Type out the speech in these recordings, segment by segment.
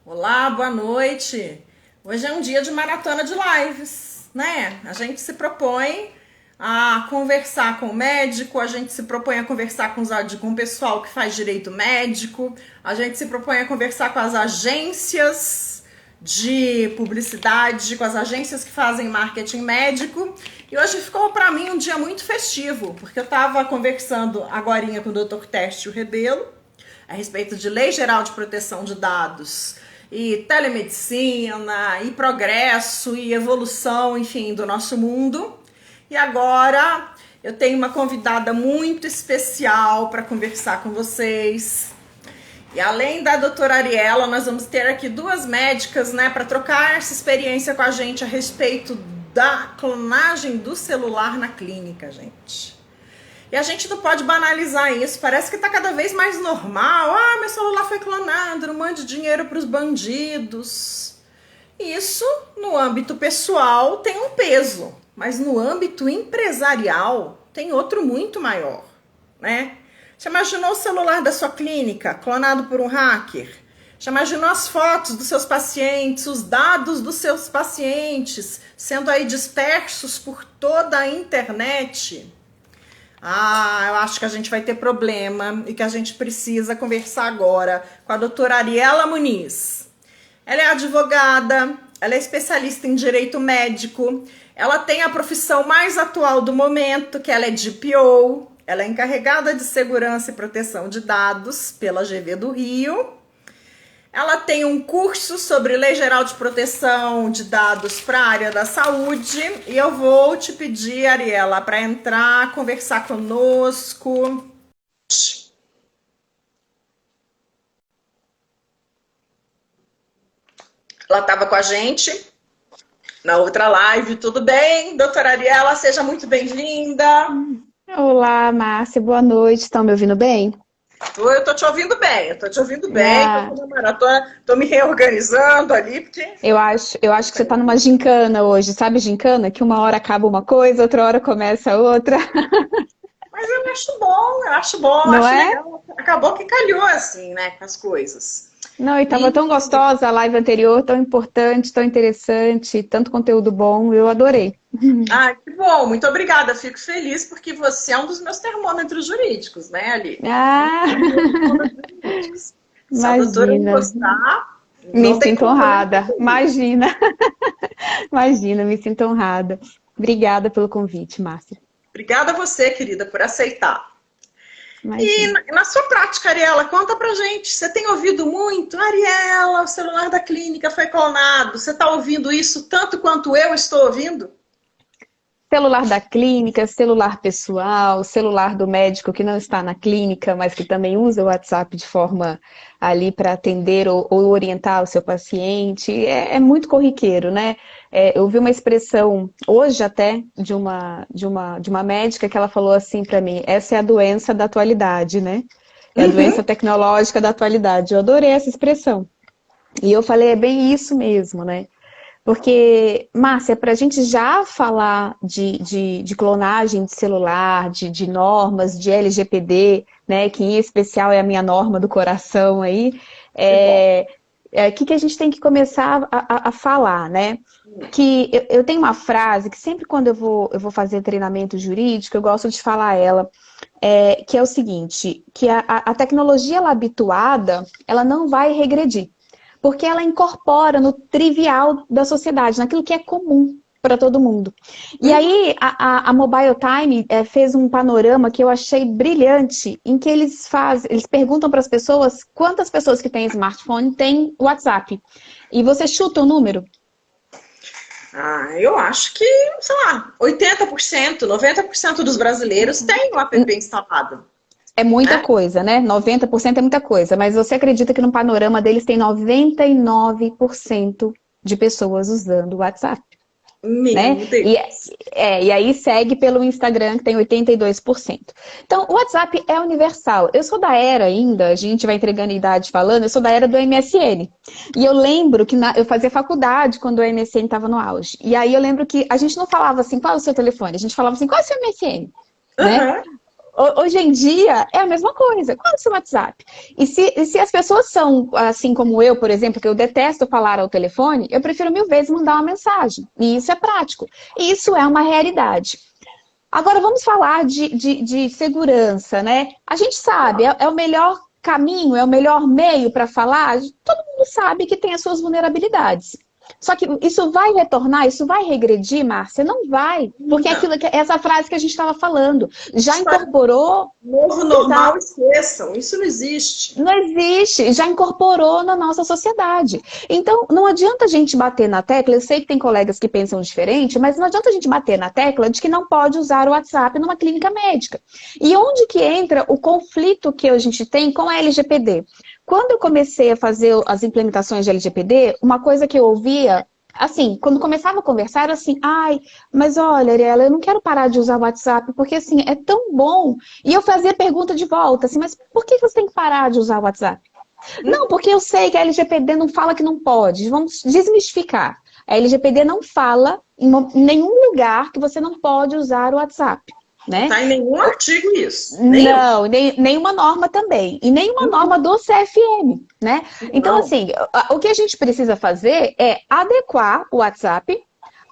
Olá, boa noite. Hoje é um dia de maratona de lives, né? A gente se propõe a conversar com o médico, a gente se propõe a conversar com o pessoal que faz direito médico, a gente se propõe a conversar com as agências de publicidade, com as agências que fazem marketing médico. E hoje ficou para mim um dia muito festivo, porque eu estava conversando agorinha com o Dr. Tércio Rebelo a respeito de Lei Geral de Proteção de Dados e telemedicina e progresso e evolução, enfim, do nosso mundo. E agora eu tenho uma convidada muito especial para conversar com vocês. E além da doutora Ariela, nós vamos ter aqui duas médicas, né, para trocar essa experiência com a gente a respeito da clonagem do celular na clínica, gente. E a gente não pode banalizar isso, parece que tá cada vez mais normal. Ah, meu celular foi clonado, não mande dinheiro para os bandidos. Isso, no âmbito pessoal, tem um peso, mas no âmbito empresarial tem outro muito maior, né? Você imaginou o celular da sua clínica clonado por um hacker? Já imaginou as fotos dos seus pacientes, os dados dos seus pacientes sendo aí dispersos por toda a internet? Ah, eu acho que a gente vai ter problema e que a gente precisa conversar agora com a doutora Ariela Muniz. Ela é advogada, ela é especialista em direito médico, ela tem a profissão mais atual do momento, que ela é DPO, ela é encarregada de segurança e proteção de dados pela GV do Rio. Ela tem um curso sobre Lei Geral de Proteção de Dados para a área da saúde. E eu vou te pedir, Ariela, para entrar, conversar conosco. Ela estava com a gente na outra live. Tudo bem? Doutora Ariela, seja muito bem-vinda. Olá, Márcia, boa noite. Estão me ouvindo bem? Eu tô te ouvindo bem, tô na maratona, tô me reorganizando ali, porque... Eu acho que você tá numa gincana hoje, sabe gincana? Que uma hora acaba uma coisa, outra hora começa outra. Mas eu acho bom, Não acho é? legal. Acabou que calhou assim, né, com as coisas. Não, e tava tão gostosa a live anterior, tão importante, tão interessante, tanto conteúdo bom, eu adorei. Ah, que bom, muito obrigada. Fico feliz porque você é um dos meus termômetros jurídicos, né, Ali? Ah, Se a doutora não imagina, gostar, me não tem sinto problema. honrada, imagina, imagina, me sinto honrada. Obrigada pelo convite, Márcia. Obrigada a você, querida, por aceitar. E Imagina. na sua prática, Ariela, conta pra gente. Você tem ouvido muito? Ariela, o celular da clínica foi clonado. Você está ouvindo isso tanto quanto eu estou ouvindo? Celular da clínica, celular pessoal, celular do médico que não está na clínica, mas que também usa o WhatsApp de forma ali para atender ou orientar o seu paciente. É muito corriqueiro, né? Eu vi uma expressão hoje até de uma médica que ela falou assim para mim: essa é a doença da atualidade, né? É a doença tecnológica da atualidade. Eu adorei essa expressão. E eu falei, é bem isso mesmo, né? Porque, Márcia, para a gente já falar de clonagem de celular, de normas, de LGPD, né, que em especial é a minha norma do coração aí, Que bom. que a gente tem que começar a falar, né? Que eu tenho uma frase que sempre quando eu vou fazer treinamento jurídico, eu gosto de falar ela, que é o seguinte, que a tecnologia ela habituada, ela não vai regredir. Porque ela incorpora no trivial da sociedade, naquilo que é comum para todo mundo. E aí, a Mobile Time fez um panorama que eu achei brilhante, em que eles perguntam para as pessoas quantas pessoas que têm smartphone têm WhatsApp. E você chuta o número? Ah, eu acho que, sei lá, 80%, 90% dos brasileiros têm o app instalado, É muita né? coisa, né? 90% é muita coisa, mas você acredita que no panorama deles tem 99% de pessoas usando o WhatsApp? Né? Meu E, Deus. e aí segue pelo Instagram, que tem 82%. Então, o WhatsApp é universal. Eu sou da era ainda, a gente vai entregando idade falando, eu sou da era do MSN. E eu lembro que eu fazia faculdade quando o MSN estava no auge. E aí eu lembro que a gente não falava assim, qual é o seu telefone? A gente falava assim, qual é o seu MSN? Né? Aham. Hoje em dia é a mesma coisa. Qual é o seu WhatsApp? E se as pessoas são assim como eu, por exemplo, que eu detesto falar ao telefone, eu prefiro 1000 vezes mandar uma mensagem. E isso é prático. E isso é uma realidade. Agora vamos falar de segurança, né? A gente sabe, é o melhor caminho, é o melhor meio para falar. Todo mundo sabe que tem as suas vulnerabilidades. Só que isso vai retornar, isso vai regredir, Márcia? Não vai, porque é essa frase que a gente estava falando já incorporou. Novo normal, esqueçam, isso não existe. Não existe, já incorporou na nossa sociedade. Então, não adianta a gente bater na tecla, eu sei que tem colegas que pensam diferente, mas não adianta a gente bater na tecla de que não pode usar o WhatsApp numa clínica médica. E onde que entra o conflito que a gente tem com a LGPD? Quando eu comecei a fazer as implementações de LGPD, uma coisa que eu ouvia, assim, quando começava a conversar, era assim, ai, mas olha, Ariela, eu não quero parar de usar o WhatsApp, porque assim, é tão bom. E eu fazia pergunta de volta, assim, mas por que você tem que parar de usar o WhatsApp? Não, porque eu sei que a LGPD não fala que não pode. Vamos desmistificar. A LGPD não fala em nenhum lugar que você não pode usar o WhatsApp. Né? Tá em nenhum artigo isso. Não, nenhuma norma também. E nenhuma norma do CFM, né? Então, assim, o que a gente precisa fazer é adequar o WhatsApp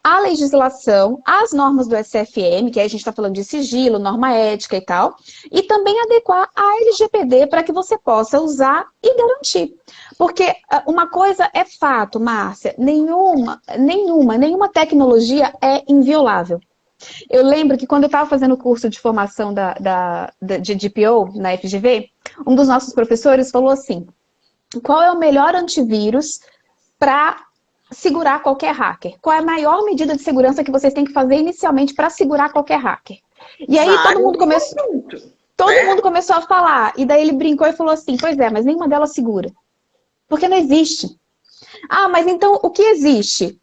à legislação, às normas do SFM, que aí a gente está falando de sigilo, norma ética e tal, e também adequar a LGPD para que você possa usar e garantir. Porque uma coisa é fato, Márcia, nenhuma tecnologia é inviolável. Eu lembro que quando eu estava fazendo o curso de formação de DPO na FGV, um dos nossos professores falou assim, qual é o melhor antivírus para segurar qualquer hacker? Qual é a maior medida de segurança que vocês têm que fazer inicialmente para segurar qualquer hacker? E aí todo mundo começou a falar, e daí ele brincou e falou assim, pois é, mas nenhuma delas segura. Porque não existe. Ah, mas então o que existe?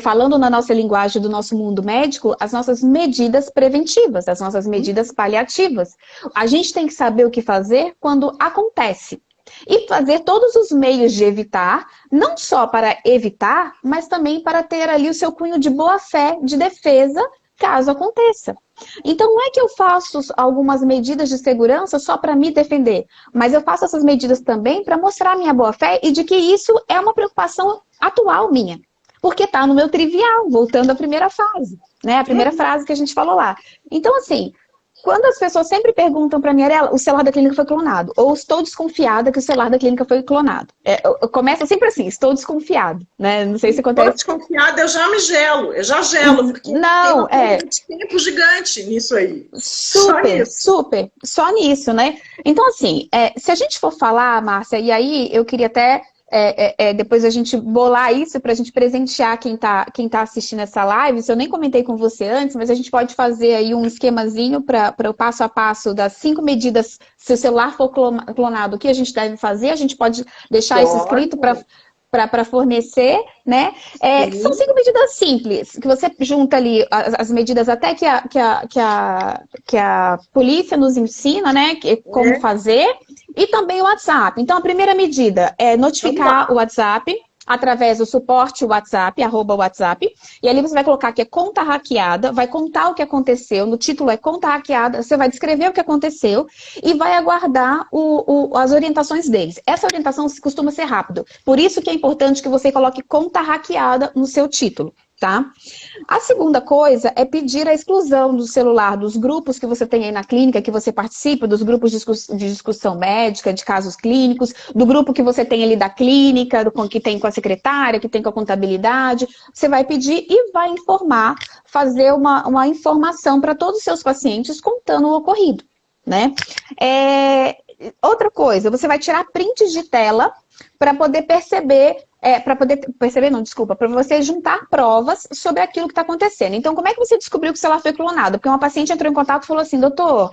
Falando na nossa linguagem do nosso mundo médico, as nossas medidas preventivas, as nossas medidas paliativas. A gente tem que saber o que fazer quando acontece. E fazer todos os meios de evitar, não só para evitar, mas também para ter ali o seu cunho de boa-fé, de defesa, caso aconteça. Então, não é que eu faço algumas medidas de segurança só para me defender, mas eu faço essas medidas também para mostrar a minha boa-fé e de que isso é uma preocupação atual minha. Porque está no meu trivial, voltando à primeira fase, né? A primeira frase que a gente falou lá. Então, assim, quando as pessoas sempre perguntam para mim, Ariela, o celular da clínica foi clonado, ou estou desconfiada que o celular da clínica foi clonado. Começa sempre assim, estou desconfiado, né? Não sei se acontece. Estou desconfiada, eu já gelo, porque não, tem um tempo gigante nisso aí. Super, só nisso, né? Então, assim, se a gente for falar, Márcia, e aí eu queria até depois a gente bolar isso para a gente presentear quem tá assistindo essa live. Se eu nem comentei com você antes, mas a gente pode fazer aí um esquemazinho para o passo a passo das 5 medidas, se o celular for clonado, o que a gente deve fazer. A gente pode deixar isso escrito para fornecer, né? São 5 medidas simples, que você junta ali as medidas até que a polícia nos ensina, né? Como fazer, e também o WhatsApp. Então, a primeira medida é notificar o WhatsApp através do suporte WhatsApp, @WhatsApp, e ali você vai colocar que é conta hackeada, vai contar o que aconteceu, no título é conta hackeada, você vai descrever o que aconteceu e vai aguardar as orientações deles. Essa orientação costuma ser rápida, por isso que é importante que você coloque conta hackeada no seu título. Tá? A segunda coisa é pedir a exclusão do celular dos grupos que você tem aí na clínica, que você participa, dos grupos de discussão médica, de casos clínicos, do grupo que você tem ali da clínica, que tem com a secretária, que tem com a contabilidade. Você vai pedir e vai informar, fazer uma informação para todos os seus pacientes contando o ocorrido, né? Outra coisa, você vai tirar prints de tela para poder para você juntar provas sobre aquilo que está acontecendo. Então, como é que você descobriu que o celular foi clonado? Porque uma paciente entrou em contato e falou assim, doutor,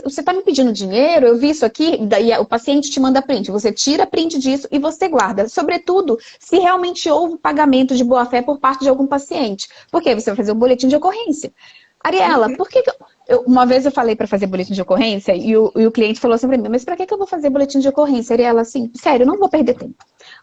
você está me pedindo dinheiro, eu vi isso aqui, daí o paciente te manda print. Você tira print disso e você guarda. Sobretudo, se realmente houve pagamento de boa-fé por parte de algum paciente. Porque você vai fazer um boletim de ocorrência. Ariela, por que... Uma vez eu falei para fazer boletim de ocorrência e o cliente falou assim para mim, mas para que eu vou fazer boletim de ocorrência? Ariela, assim, sério, eu não vou perder tempo.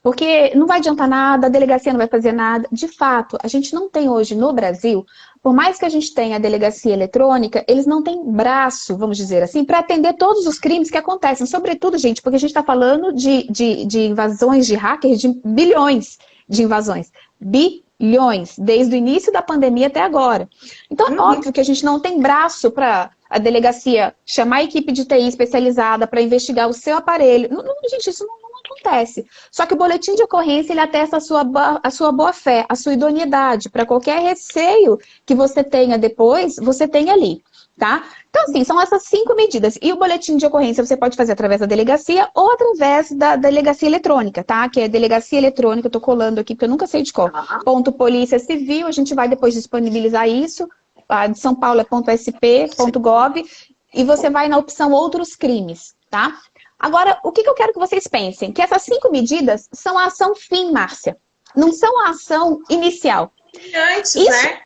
Porque não vai adiantar nada, a delegacia não vai fazer nada. De fato, a gente não tem hoje no Brasil, por mais que a gente tenha a delegacia eletrônica, eles não têm braço, vamos dizer assim, para atender todos os crimes que acontecem. Sobretudo, gente, porque a gente está falando de invasões de hackers, de bilhões de invasões. Bilhões, desde o início da pandemia até agora. Então, é óbvio que a gente não tem braço para a delegacia chamar a equipe de TI especializada para investigar o seu aparelho. Gente, isso não acontece. Só que o boletim de ocorrência, ele atesta a sua boa-fé, a sua idoneidade. Para qualquer receio que você tenha depois, você tem ali, tá? Então, assim, são essas 5 medidas. E o boletim de ocorrência você pode fazer através da delegacia ou através da delegacia eletrônica, tá? Que é delegacia eletrônica, eu tô colando aqui porque eu nunca sei de qual. Ponto Polícia Civil, a gente vai depois disponibilizar isso. A de São Paulo é .sp.gov e você vai na opção outros crimes, tá? Agora, o que eu quero que vocês pensem? Que essas 5 medidas são a ação fim, Márcia. Não são a ação inicial. Antes, né?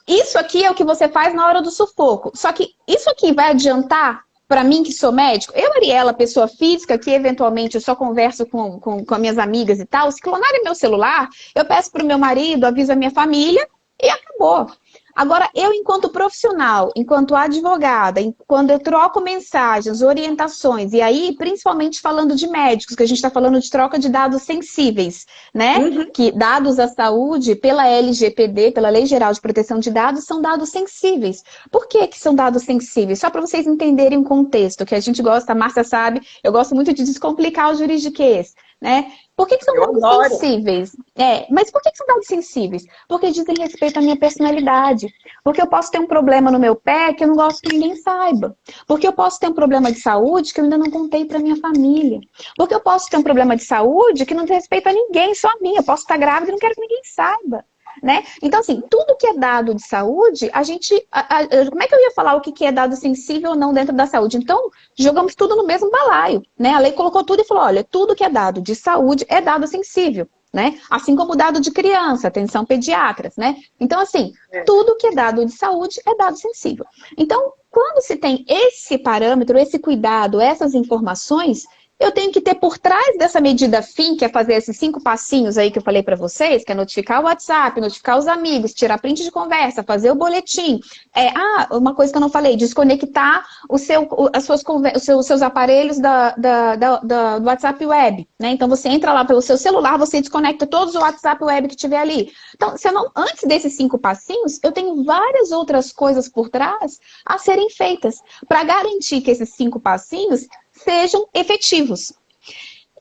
Isso aqui é o que você faz na hora do sufoco. Só que isso aqui vai adiantar para mim que sou médico? Eu, Ariela, pessoa física, que eventualmente eu só converso com as minhas amigas e tal, se clonarem meu celular, eu peço para o meu marido, aviso a minha família e acabou. Agora, eu, enquanto profissional, enquanto advogada, quando eu troco mensagens, orientações, e aí, principalmente falando de médicos, que a gente está falando de troca de dados sensíveis, né? Que dados da saúde, pela LGPD, pela Lei Geral de Proteção de Dados, são dados sensíveis. Por que que são dados sensíveis? Só para vocês entenderem o contexto, que a gente gosta, a Márcia sabe, eu gosto muito de descomplicar o juridiquês, né? Por que são dados sensíveis? Mas por que são dados sensíveis? Porque dizem respeito à minha personalidade. Porque eu posso ter um problema no meu pé que eu não gosto que ninguém saiba. Porque eu posso ter um problema de saúde que eu ainda não contei para minha família. Porque eu posso ter um problema de saúde que não diz respeito a ninguém, só a mim. Eu posso estar grávida e não quero que ninguém saiba. Né? Então, assim, tudo que é dado de saúde, a gente... como é que eu ia falar o que é dado sensível ou não dentro da saúde? Então, jogamos tudo no mesmo balaio, né? A lei colocou tudo e falou, olha, tudo que é dado de saúde é dado sensível, né? Assim como o dado de criança, atenção pediatras, né? Então, assim, tudo que é dado de saúde é dado sensível. Então, quando se tem esse parâmetro, esse cuidado, essas informações... Eu tenho que ter por trás dessa medida fim, que é fazer esses 5 passinhos aí que eu falei para vocês, que é notificar o WhatsApp, notificar os amigos, tirar print de conversa, fazer o boletim. Uma coisa que eu não falei, desconectar os seus aparelhos do WhatsApp Web, né? Então você entra lá pelo seu celular, você desconecta todos os WhatsApp Web que tiver ali. Então, antes desses 5 passinhos, eu tenho várias outras coisas por trás a serem feitas para garantir que esses 5 passinhos sejam efetivos.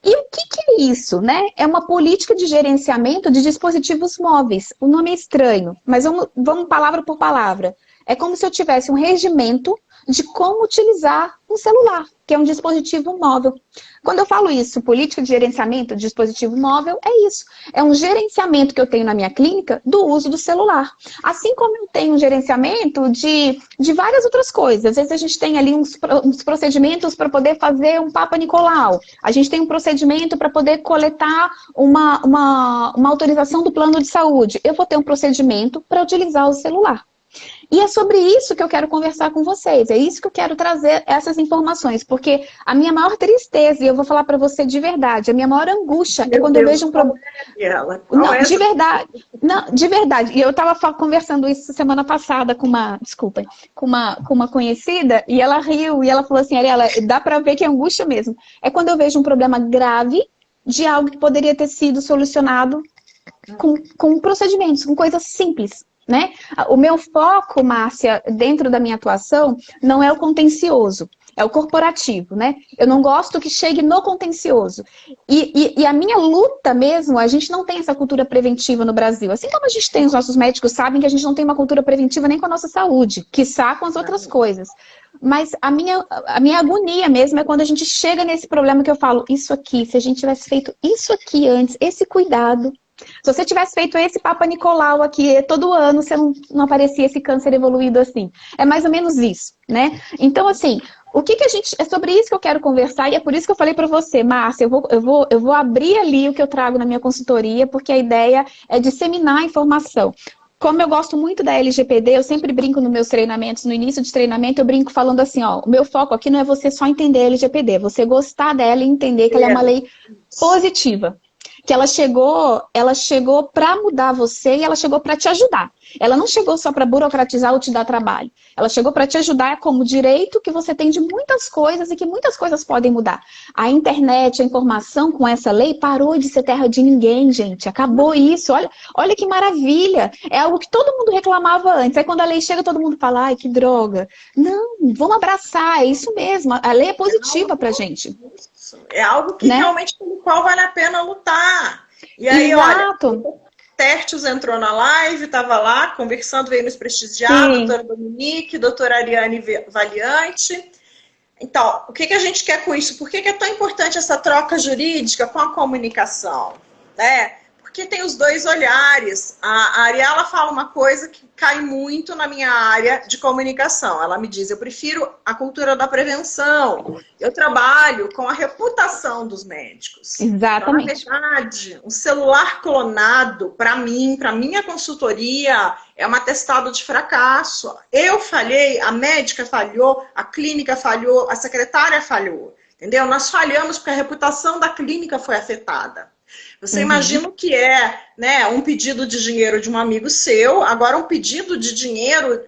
E o que é isso, né? É uma política de gerenciamento de dispositivos móveis. O nome é estranho, mas vamos palavra por palavra. É como se eu tivesse um regimento de como utilizar um celular, que é um dispositivo móvel. Quando eu falo isso, política de gerenciamento de dispositivo móvel, é isso. É um gerenciamento que eu tenho na minha clínica do uso do celular. Assim como eu tenho um gerenciamento de várias outras coisas. Às vezes a gente tem ali uns procedimentos para poder fazer um Papa Nicolau. A gente tem um procedimento para poder coletar uma autorização do plano de saúde. Eu vou ter um procedimento para utilizar o celular. E é sobre isso que eu quero conversar com vocês, é isso que eu quero trazer essas informações, porque a minha maior tristeza, e eu vou falar para você de verdade, a minha maior angústia é quando eu vejo um problema... Não, de verdade, e eu estava conversando isso semana passada com uma conhecida, e ela riu, e ela falou assim, Ariela, dá para ver que é angústia mesmo. É quando eu vejo um problema grave de algo que poderia ter sido solucionado com procedimentos, com coisas simples. Né? O meu foco, Márcia, dentro da minha atuação, não é o contencioso, é o corporativo, né? Eu não gosto que chegue no contencioso. E a minha luta mesmo, a gente não tem essa cultura preventiva no Brasil. Assim como a gente tem, os nossos médicos sabem que a gente não tem uma cultura preventiva nem com a nossa saúde, quiçá com as outras coisas. Mas a minha agonia mesmo é quando a gente chega nesse problema que eu falo, isso aqui, se a gente tivesse feito isso aqui antes, esse cuidado... Se você tivesse feito esse Papa Nicolau aqui, todo ano você não aparecia esse câncer evoluído assim. É mais ou menos isso, né? Então, assim, é sobre isso que eu quero conversar e é por isso que eu falei para você, Márcia, eu vou abrir ali o que eu trago na minha consultoria, porque a ideia é disseminar a informação. Como eu gosto muito da LGPD, eu sempre brinco nos meus treinamentos, no início de treinamento, eu brinco falando assim, ó, o meu foco aqui não é você só entender a LGPD, é você gostar dela e entender que ela é uma lei positiva. que ela chegou para mudar você e ela chegou para te ajudar. Ela não chegou só para burocratizar ou te dar trabalho. Ela chegou para te ajudar como direito que você tem de muitas coisas e que muitas coisas podem mudar. A internet, a informação com essa lei parou de ser terra de ninguém, gente. Acabou isso. Olha que maravilha. É algo que todo mundo reclamava antes. Aí quando a lei chega, todo mundo fala, ai, que droga. Não, vamos abraçar. É isso mesmo. A lei é positiva pra gente. É algo que realmente pelo qual vale a pena lutar. E aí, exato. Olha, Tertius entrou na live, estava lá conversando, veio nos prestigiar, doutora Dominique, doutora Ariane Valiante. Então, o que a gente quer com isso? Por que é tão importante essa troca jurídica com a comunicação? Porque tem os dois olhares. A Ariela fala uma coisa que cai muito na minha área de comunicação. Ela me diz, eu prefiro a cultura da prevenção. Eu trabalho com a reputação dos médicos. Exatamente. Então, na verdade, um celular clonado, para mim, para minha consultoria, é um atestado de fracasso. Eu falhei, a médica falhou, a clínica falhou, a secretária falhou. Entendeu? Nós falhamos porque a reputação da clínica foi afetada. Você imagina o que é, um pedido de dinheiro de um amigo seu, agora um pedido de dinheiro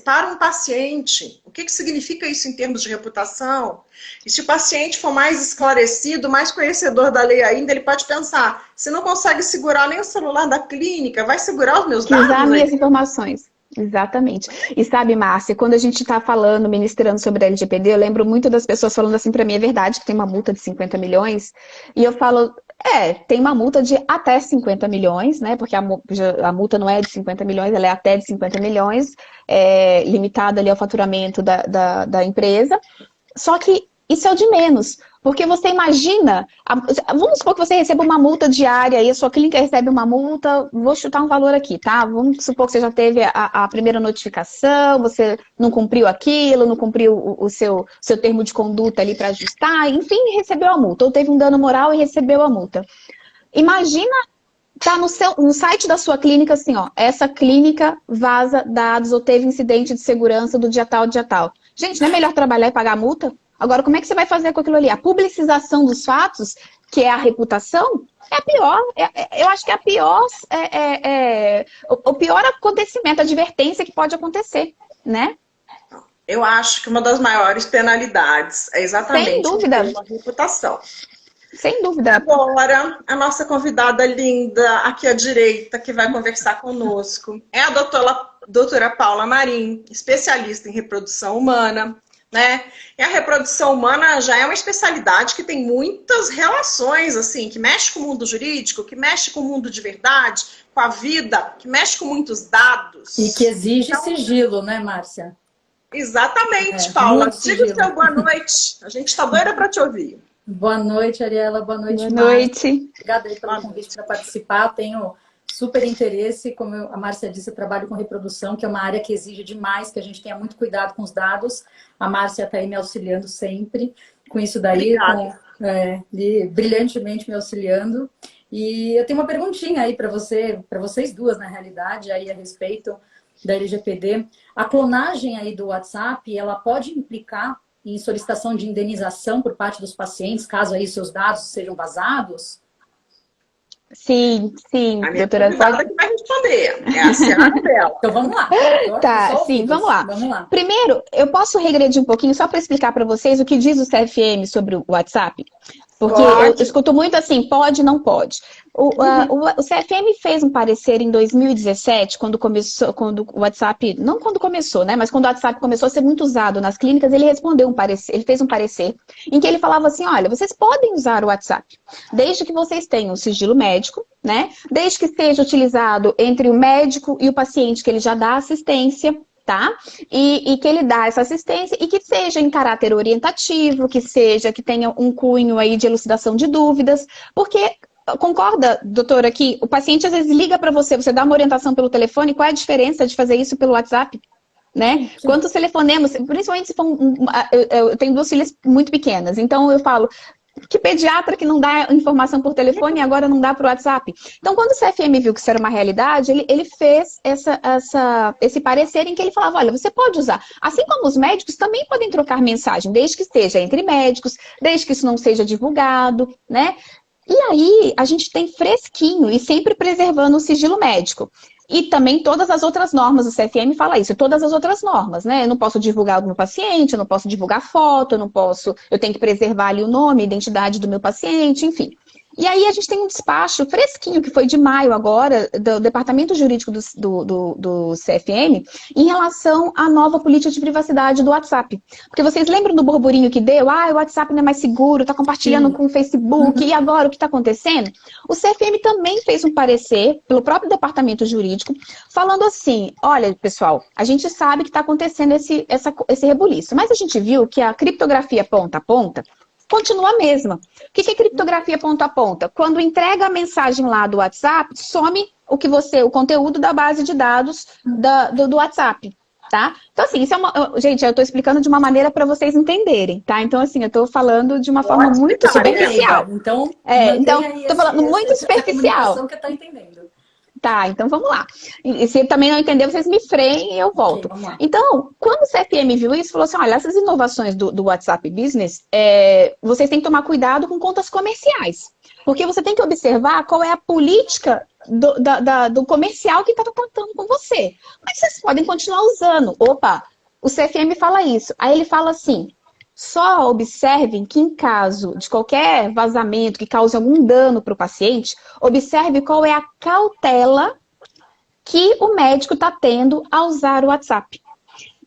para um paciente. O que significa isso em termos de reputação? E se o paciente for mais esclarecido, mais conhecedor da lei ainda, ele pode pensar, se não consegue segurar nem o celular da clínica, vai segurar os meus dados? Usar minhas informações. Exatamente. E sabe, Márcia, quando a gente está falando, ministrando sobre a LGPD, eu lembro muito das pessoas falando assim, para mim é verdade que tem uma multa de 50 milhões, e eu falo, tem uma multa de até 50 milhões, né? Porque a multa não é de 50 milhões, ela é até de 50 milhões, limitada ali ao faturamento da empresa. Só que isso é o de menos, porque você imagina, vamos supor que você receba uma multa diária e a sua clínica recebe uma multa, vou chutar um valor aqui, tá? Vamos supor que você já teve a primeira notificação, você não cumpriu aquilo, não cumpriu o seu termo de conduta ali para ajustar, enfim, recebeu a multa, ou teve um dano moral e recebeu a multa. Imagina, tá no site da sua clínica assim, ó, essa clínica vaza dados ou teve incidente de segurança do dia tal, dia tal. Gente, não é melhor trabalhar e pagar a multa? Agora, como é que você vai fazer com aquilo ali? A publicização dos fatos, que é a reputação, é a pior. Eu acho que é a pior, o pior acontecimento, a advertência que pode acontecer, né? Eu acho que uma das maiores penalidades é exatamente sem dúvida. A reputação. Sem dúvida. Agora, a nossa convidada linda aqui à direita, que vai conversar conosco, é a doutora Paula Marim, especialista em reprodução humana. E a reprodução humana já é uma especialidade que tem muitas relações, assim, que mexe com o mundo jurídico, que mexe com o mundo de verdade, com a vida, que mexe com muitos dados. E que exige sigilo, né, Márcia? Exatamente, Paula. Diga o seu boa noite. A gente está doida para te ouvir. Boa noite, Ariela. Boa noite, Márcia. Boa noite. Obrigada aí pelo convite para participar. Tenho super interesse, como a Márcia disse, eu trabalho com reprodução, que é uma área que exige demais, que a gente tenha muito cuidado com os dados. A Márcia está aí me auxiliando sempre com isso daí, brilhantemente me auxiliando. E eu tenho uma perguntinha aí para vocês duas, na realidade, aí a respeito da LGPD. A clonagem aí do WhatsApp, ela pode implicar em solicitação de indenização por parte dos pacientes, caso aí seus dados sejam vazados? Sim, a minha doutora que vai responder. É a senhora dela. Então vamos lá. Tá, sim, vamos lá. Primeiro, eu posso regredir um pouquinho só para explicar para vocês o que diz o CFM sobre o WhatsApp? Porque eu escuto muito assim, pode, não pode. O CFM fez um parecer em 2017, quando o WhatsApp, não quando começou, né? Mas quando o WhatsApp começou a ser muito usado nas clínicas, ele fez um parecer em que ele falava assim, olha, vocês podem usar o WhatsApp, desde que vocês tenham sigilo médico, né? Desde que seja utilizado entre o médico e o paciente, que ele já dá assistência, tá? E que ele dá essa assistência e que seja em caráter orientativo, que tenha um cunho aí de elucidação de dúvidas, porque concorda, doutora, que o paciente às vezes liga para você, você dá uma orientação pelo telefone, qual é a diferença de fazer isso pelo WhatsApp? Né? Quantos telefonemas, principalmente se for eu tenho duas filhas muito pequenas, então eu falo, que pediatra que não dá informação por telefone e agora não dá por WhatsApp? Então, quando o CFM viu que isso era uma realidade, ele fez esse parecer em que ele falava, olha, você pode usar. Assim como os médicos também podem trocar mensagem, desde que esteja entre médicos, desde que isso não seja divulgado, né? E aí, a gente tem fresquinho e sempre preservando o sigilo médico. E também todas as outras normas, o CFM fala isso, todas as outras normas, né? Eu não posso divulgar o meu paciente, eu não posso divulgar foto, eu tenho que preservar ali o nome, a identidade do meu paciente, enfim. E aí a gente tem um despacho fresquinho, que foi de maio agora, do Departamento Jurídico do CFM, em relação à nova política de privacidade do WhatsApp. Porque vocês lembram do burburinho que deu? Ah, o WhatsApp não é mais seguro, está compartilhando com o Facebook, e agora o que está acontecendo? O CFM também fez um parecer, pelo próprio Departamento Jurídico, falando assim, olha, pessoal, a gente sabe que está acontecendo esse rebuliço, mas a gente viu que a criptografia ponta a ponta continua a mesma. O que é criptografia ponta a ponta? Quando entrega a mensagem lá do WhatsApp, some o conteúdo da base de dados do WhatsApp, tá? Então, assim, gente, eu estou explicando de uma maneira para vocês entenderem, tá? Então, assim, eu estou falando de uma forma muito superficial. Então, estou falando muito superficial. Que tá entendendo. Tá, então vamos lá. E se também não entender, vocês me freiem e eu volto. Okay, então, quando o CFM viu isso, falou assim, olha, essas inovações do WhatsApp Business, vocês têm que tomar cuidado com contas comerciais. Porque você tem que observar qual é a política do comercial que está tratando com você. Mas vocês podem continuar usando. Opa, o CFM fala isso. Aí ele fala assim, só observem que em caso de qualquer vazamento que cause algum dano para o paciente, observe qual é a cautela que o médico está tendo ao usar o WhatsApp.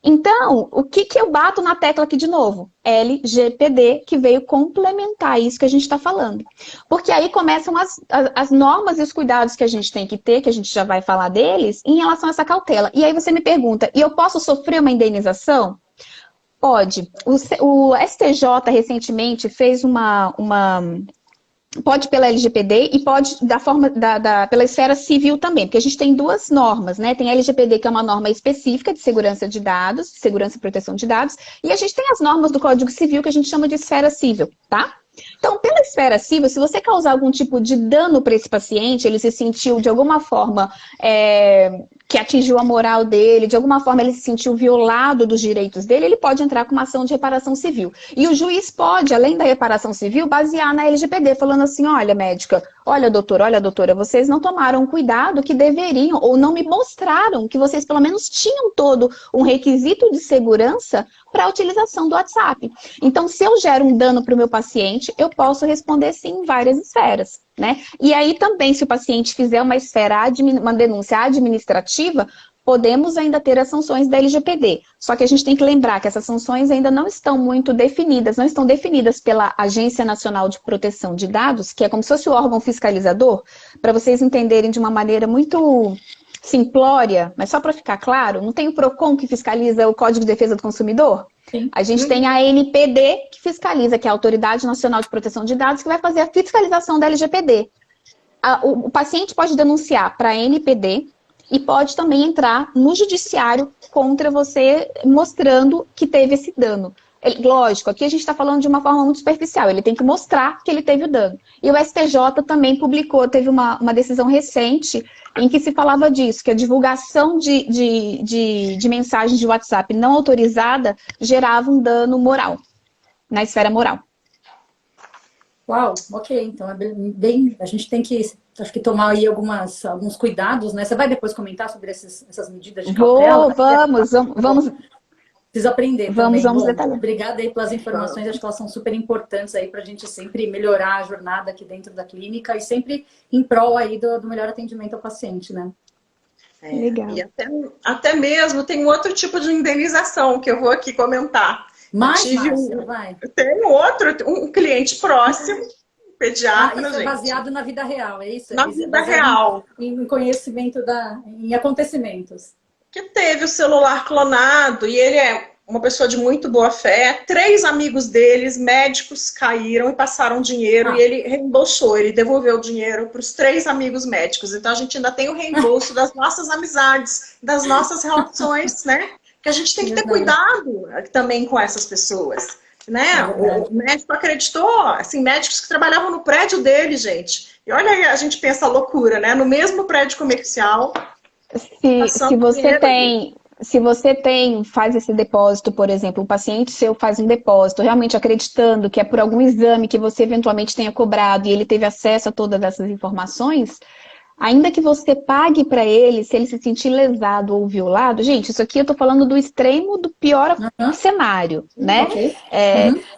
Então, o que eu bato na tecla aqui de novo? LGPD, que veio complementar isso que a gente está falando. Porque aí começam as normas e os cuidados que a gente tem que ter, que a gente já vai falar deles, em relação a essa cautela. E aí você me pergunta, e eu posso sofrer uma indenização? Pode. O STJ recentemente fez pode pela LGPD e pode pela esfera civil também, porque a gente tem duas normas, né? Tem a LGPD, que é uma norma específica de segurança de dados, segurança e proteção de dados, e a gente tem as normas do Código Civil que a gente chama de esfera civil, tá? Então, pela esfera civil, se você causar algum tipo de dano para esse paciente, ele se sentiu de alguma forma que atingiu a moral dele, de alguma forma ele se sentiu violado dos direitos dele, ele pode entrar com uma ação de reparação civil. E o juiz pode, além da reparação civil, basear na LGPD, falando assim, olha, médica, olha, doutora, vocês não tomaram cuidado que deveriam, ou não me mostraram que vocês pelo menos tinham todo um requisito de segurança para a utilização do WhatsApp. Então, se eu gero um dano para o meu paciente, eu posso responder sim em várias esferas, né? E aí também, se o paciente fizer uma denúncia administrativa, podemos ainda ter as sanções da LGPD. Só que a gente tem que lembrar que essas sanções ainda não estão muito definidas, não estão definidas pela Agência Nacional de Proteção de Dados, que é como se fosse o órgão fiscalizador, para vocês entenderem de uma maneira muito simplória, mas só para ficar claro, não tem o PROCON que fiscaliza o Código de Defesa do Consumidor? Sim. A gente tem a ANPD que fiscaliza, que é a Autoridade Nacional de Proteção de Dados, que vai fazer a fiscalização da LGPD. O paciente pode denunciar para a ANPD e pode também entrar no judiciário contra você, mostrando que teve esse dano. Lógico, aqui a gente está falando de uma forma muito superficial, ele tem que mostrar que ele teve o dano. E o STJ também teve uma decisão recente em que se falava disso, que a divulgação de mensagens de WhatsApp não autorizada gerava um dano moral, na esfera moral. Uau, ok, então a gente tem que, acho que tomar aí alguns cuidados, né? Você vai depois comentar sobre essas medidas de cautela? Vamos. Preciso aprender também. Vamos detalhar. Obrigada aí pelas informações, acho que elas são super importantes aí para a gente sempre melhorar a jornada aqui dentro da clínica e sempre em prol aí do melhor atendimento ao paciente, né? Legal. E até mesmo tem um outro tipo de indenização que eu vou aqui comentar. Tem um cliente próximo, pediatra, isso é baseado na vida real, é isso? Na vida real. Em conhecimento, em acontecimentos. Que teve o celular clonado e ele é uma pessoa de muito boa fé. 3 amigos deles, médicos, caíram e passaram dinheiro e ele reembolsou, ele devolveu o dinheiro para os 3 amigos médicos. Então a gente ainda tem o reembolso das nossas amizades, das nossas relações, né? Que a gente tem que ter cuidado também com essas pessoas, né? O médico acreditou, assim, médicos que trabalhavam no prédio dele, gente. E olha, a gente pensa loucura, né? No mesmo prédio comercial. Se você tem Se você faz esse depósito, por exemplo, um paciente seu faz um depósito, realmente acreditando que é por algum exame que você eventualmente tenha cobrado e ele teve acesso a todas essas informações, ainda que você pague para ele, se ele se sentir lesado ou violado, gente, isso aqui eu tô falando do extremo do pior cenário, né? Ok.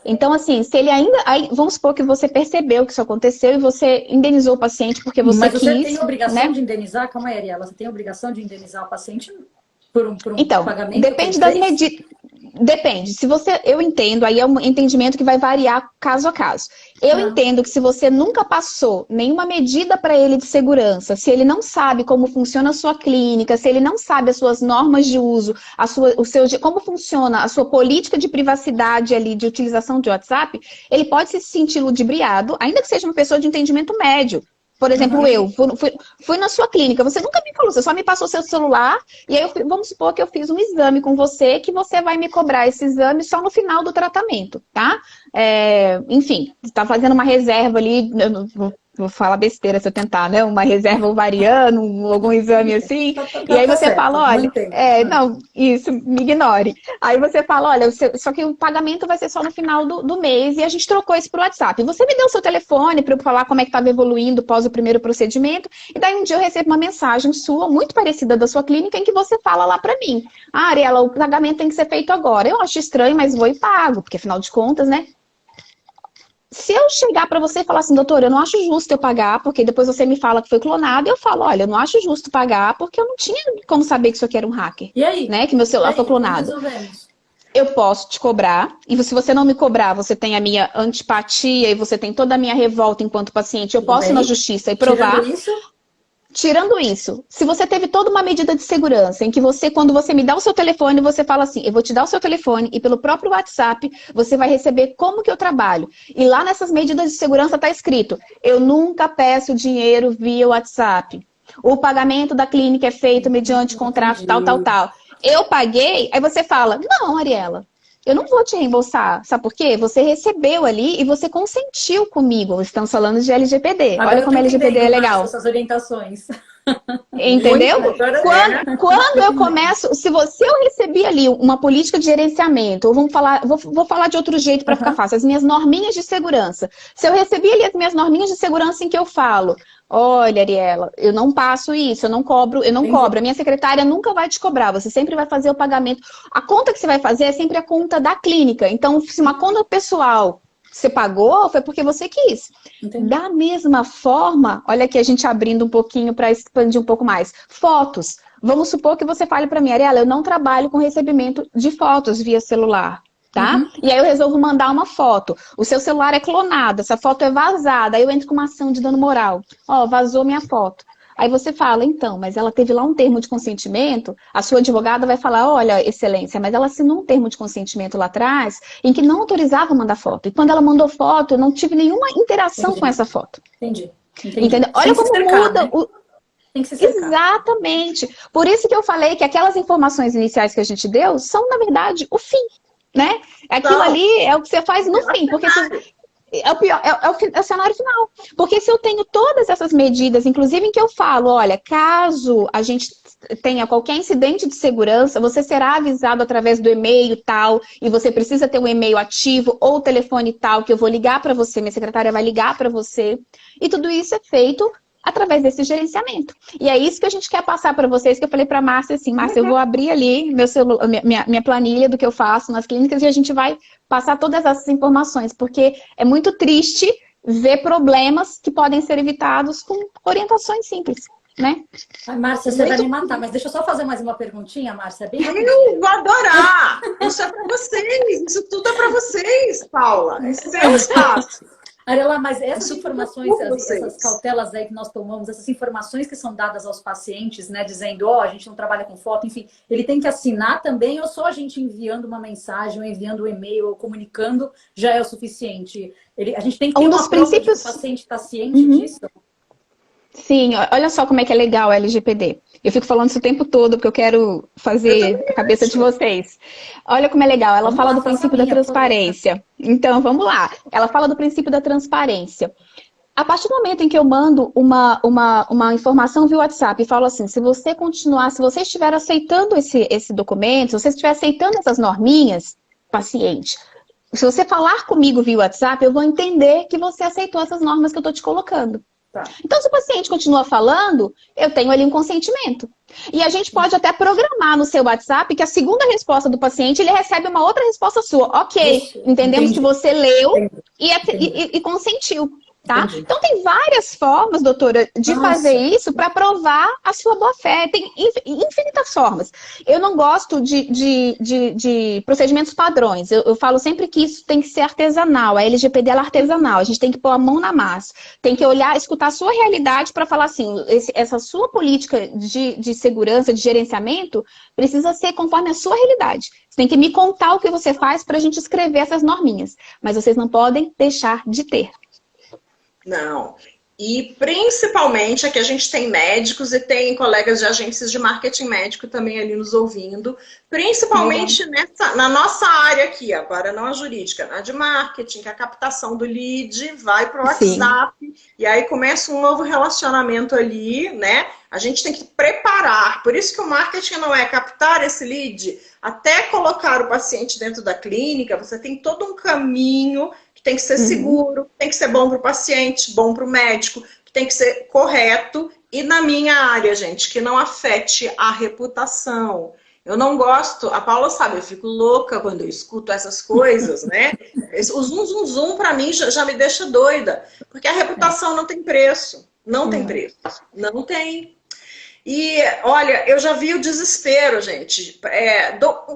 Então, assim, se ele ainda... Aí, vamos supor que você percebeu que isso aconteceu e você indenizou o paciente porque você Mas você quis, tem obrigação, né? de indenizar? Calma aí, Ariela. Você tem obrigação de indenizar o paciente por um Então, pagamento depende que ele das fez? medidas. Depende. Se você, eu entendo, aí é um entendimento que vai variar caso a caso. Eu entendo que se você nunca passou nenhuma medida para ele de segurança, se ele não sabe como funciona a sua clínica, se ele não sabe as suas normas de uso, como funciona a sua política de privacidade ali, de utilização de WhatsApp, ele pode se sentir ludibriado, ainda que seja uma pessoa de entendimento médio. Por exemplo, eu fui na sua clínica, você nunca me falou, você só me passou seu celular, e aí vamos supor que eu fiz um exame com você, que você vai me cobrar esse exame só no final do tratamento, tá? Enfim, tá fazendo uma reserva ali, eu não vou falar besteira se eu tentar, né? Uma reserva ovariana, algum exame assim, e aí você fala, olha, não, isso, me ignore. Aí você fala, olha, só que o pagamento vai ser só no final do mês, e a gente trocou isso por WhatsApp. Você me deu o seu telefone para eu falar como é que estava evoluindo pós o primeiro procedimento, e daí um dia eu recebo uma mensagem sua, muito parecida da sua clínica, em que você fala lá para mim, Ariela, o pagamento tem que ser feito agora. Eu acho estranho, mas vou e pago, porque afinal de contas, né? Se eu chegar para você e falar assim, doutor, eu não acho justo eu pagar, porque depois você me fala que foi clonado, eu falo, olha, eu não acho justo pagar, porque eu não tinha como saber que isso aqui era um hacker. E aí? Né? Que meu celular foi clonado. Eu posso te cobrar, e se você não me cobrar, você tem a minha antipatia e você tem toda a minha revolta enquanto paciente, eu posso ir na justiça e provar. Tirando isso, se você teve toda uma medida de segurança em que você, quando você me dá o seu telefone, você fala assim, eu vou te dar o seu telefone e pelo próprio WhatsApp você vai receber como que eu trabalho. E lá nessas medidas de segurança está escrito, eu nunca peço dinheiro via WhatsApp. O pagamento da clínica é feito mediante contrato tal. Eu paguei, aí você fala, não, Ariela, eu não vou te reembolsar. Sabe por quê? Você recebeu ali e você consentiu comigo. Estamos falando de LGPD. Agora olha como a LGPD é legal. Essas orientações. Entendeu? Quando eu começo, se eu recebi ali uma política de gerenciamento, ou vou falar de outro jeito para ficar fácil, as minhas norminhas de segurança. Se eu recebi ali as minhas norminhas de segurança em que eu falo, olha, Ariela, eu não passo isso, eu não cobro, a minha secretária nunca vai te cobrar, você sempre vai fazer o pagamento. A conta que você vai fazer é sempre a conta da clínica. Então, se uma conta pessoal você pagou, foi porque você quis. Entendi. Da mesma forma, olha aqui a gente abrindo um pouquinho para expandir um pouco mais. Fotos. Vamos supor que você fale para mim, Ariela, eu não trabalho com recebimento de fotos via celular, tá? E aí eu resolvo mandar uma foto. O seu celular é clonado, essa foto é vazada, aí eu entro com uma ação de dano moral. Ó, vazou minha foto. Aí você fala, então, mas ela teve lá um termo de consentimento, a sua advogada vai falar, olha, excelência, mas ela assinou um termo de consentimento lá atrás em que não autorizava mandar foto. E quando ela mandou foto, eu não tive nenhuma interação com essa foto. Entendi. Entendeu? Olha como muda né? Tem que se cercar. Exatamente. Por isso que eu falei que aquelas informações iniciais que a gente deu são, na verdade, o fim, né? Aquilo ali é o que você faz no fim, porque é o pior, é o cenário final. Porque se eu tenho todas essas medidas, inclusive em que eu falo, olha, caso a gente tenha qualquer incidente de segurança, você será avisado através do e-mail tal, e você precisa ter um e-mail ativo ou o telefone tal, que eu vou ligar para você, minha secretária vai ligar para você. E tudo isso é feito através desse gerenciamento. E é isso que a gente quer passar para vocês, que eu falei para a Márcia assim, Márcia, eu vou abrir ali minha planilha do que eu faço nas clínicas e a gente vai passar todas essas informações, porque é muito triste ver problemas que podem ser evitados com orientações simples, né? Ai, Márcia, você vai me matar, mas deixa eu só fazer mais uma perguntinha, Márcia. Eu vou adorar! Isso é para vocês, isso tudo é para vocês, Paula. Esse é o espaço. Ariela, mas essas informações, essas cautelas aí que nós tomamos, essas informações que são dadas aos pacientes, né, dizendo, ó, a gente não trabalha com foto, enfim, ele tem que assinar também ou só a gente enviando uma mensagem, ou enviando um e-mail, ou comunicando, já é o suficiente? A gente tem que ter uma prova de que o paciente está ciente disso? Sim, olha só como é que é legal o LGPD. Eu fico falando isso o tempo todo, porque eu quero fazer a cabeça de vocês. Olha como é legal. Ela fala do princípio da transparência. Então, vamos lá. Ela fala do princípio da transparência. A partir do momento em que eu mando uma informação via WhatsApp e falo assim, se você estiver aceitando esse documento, se você estiver aceitando essas norminhas, paciente, se você falar comigo via WhatsApp, eu vou entender que você aceitou essas normas que eu estou te colocando. Tá. Então, se o paciente continua falando, eu tenho ali um consentimento. E a gente pode até programar no seu WhatsApp que a segunda resposta do paciente, ele recebe uma outra resposta sua. Ok, Isso, entendemos entendi. que você leu Entendi. e consentiu. Tá? Entendi. Então, tem várias formas, doutora, de fazer isso para provar a sua boa-fé. Tem infinitas formas. Eu não gosto de procedimentos padrões. Eu falo sempre que isso tem que ser artesanal. A LGPD ela é artesanal. A gente tem que pôr a mão na massa. Tem que olhar, escutar a sua realidade para falar assim, essa sua política de segurança, de gerenciamento, precisa ser conforme a sua realidade. Você tem que me contar o que você faz para a gente escrever essas norminhas. Mas vocês não podem deixar de ter. Não. E principalmente aqui a gente tem médicos e tem colegas de agências de marketing médico também ali nos ouvindo. Principalmente na nossa área aqui, agora não a jurídica, na de marketing, que é a captação do lead vai para o WhatsApp. E aí começa um novo relacionamento ali, né? A gente tem que preparar. Por isso que o marketing não é captar esse lead, até colocar o paciente dentro da clínica, você tem todo um caminho que tem que ser seguro, tem que ser bom para o paciente, bom para o médico, que tem que ser correto e na minha área, gente, que não afete a reputação. Eu não gosto, a Paula sabe, eu fico louca quando eu escuto essas coisas, né? O zum, zum, zum, pra mim, já me deixa doida. Porque a reputação não tem preço. Não tem preço. Não tem. E, olha, eu já vi o desespero, gente.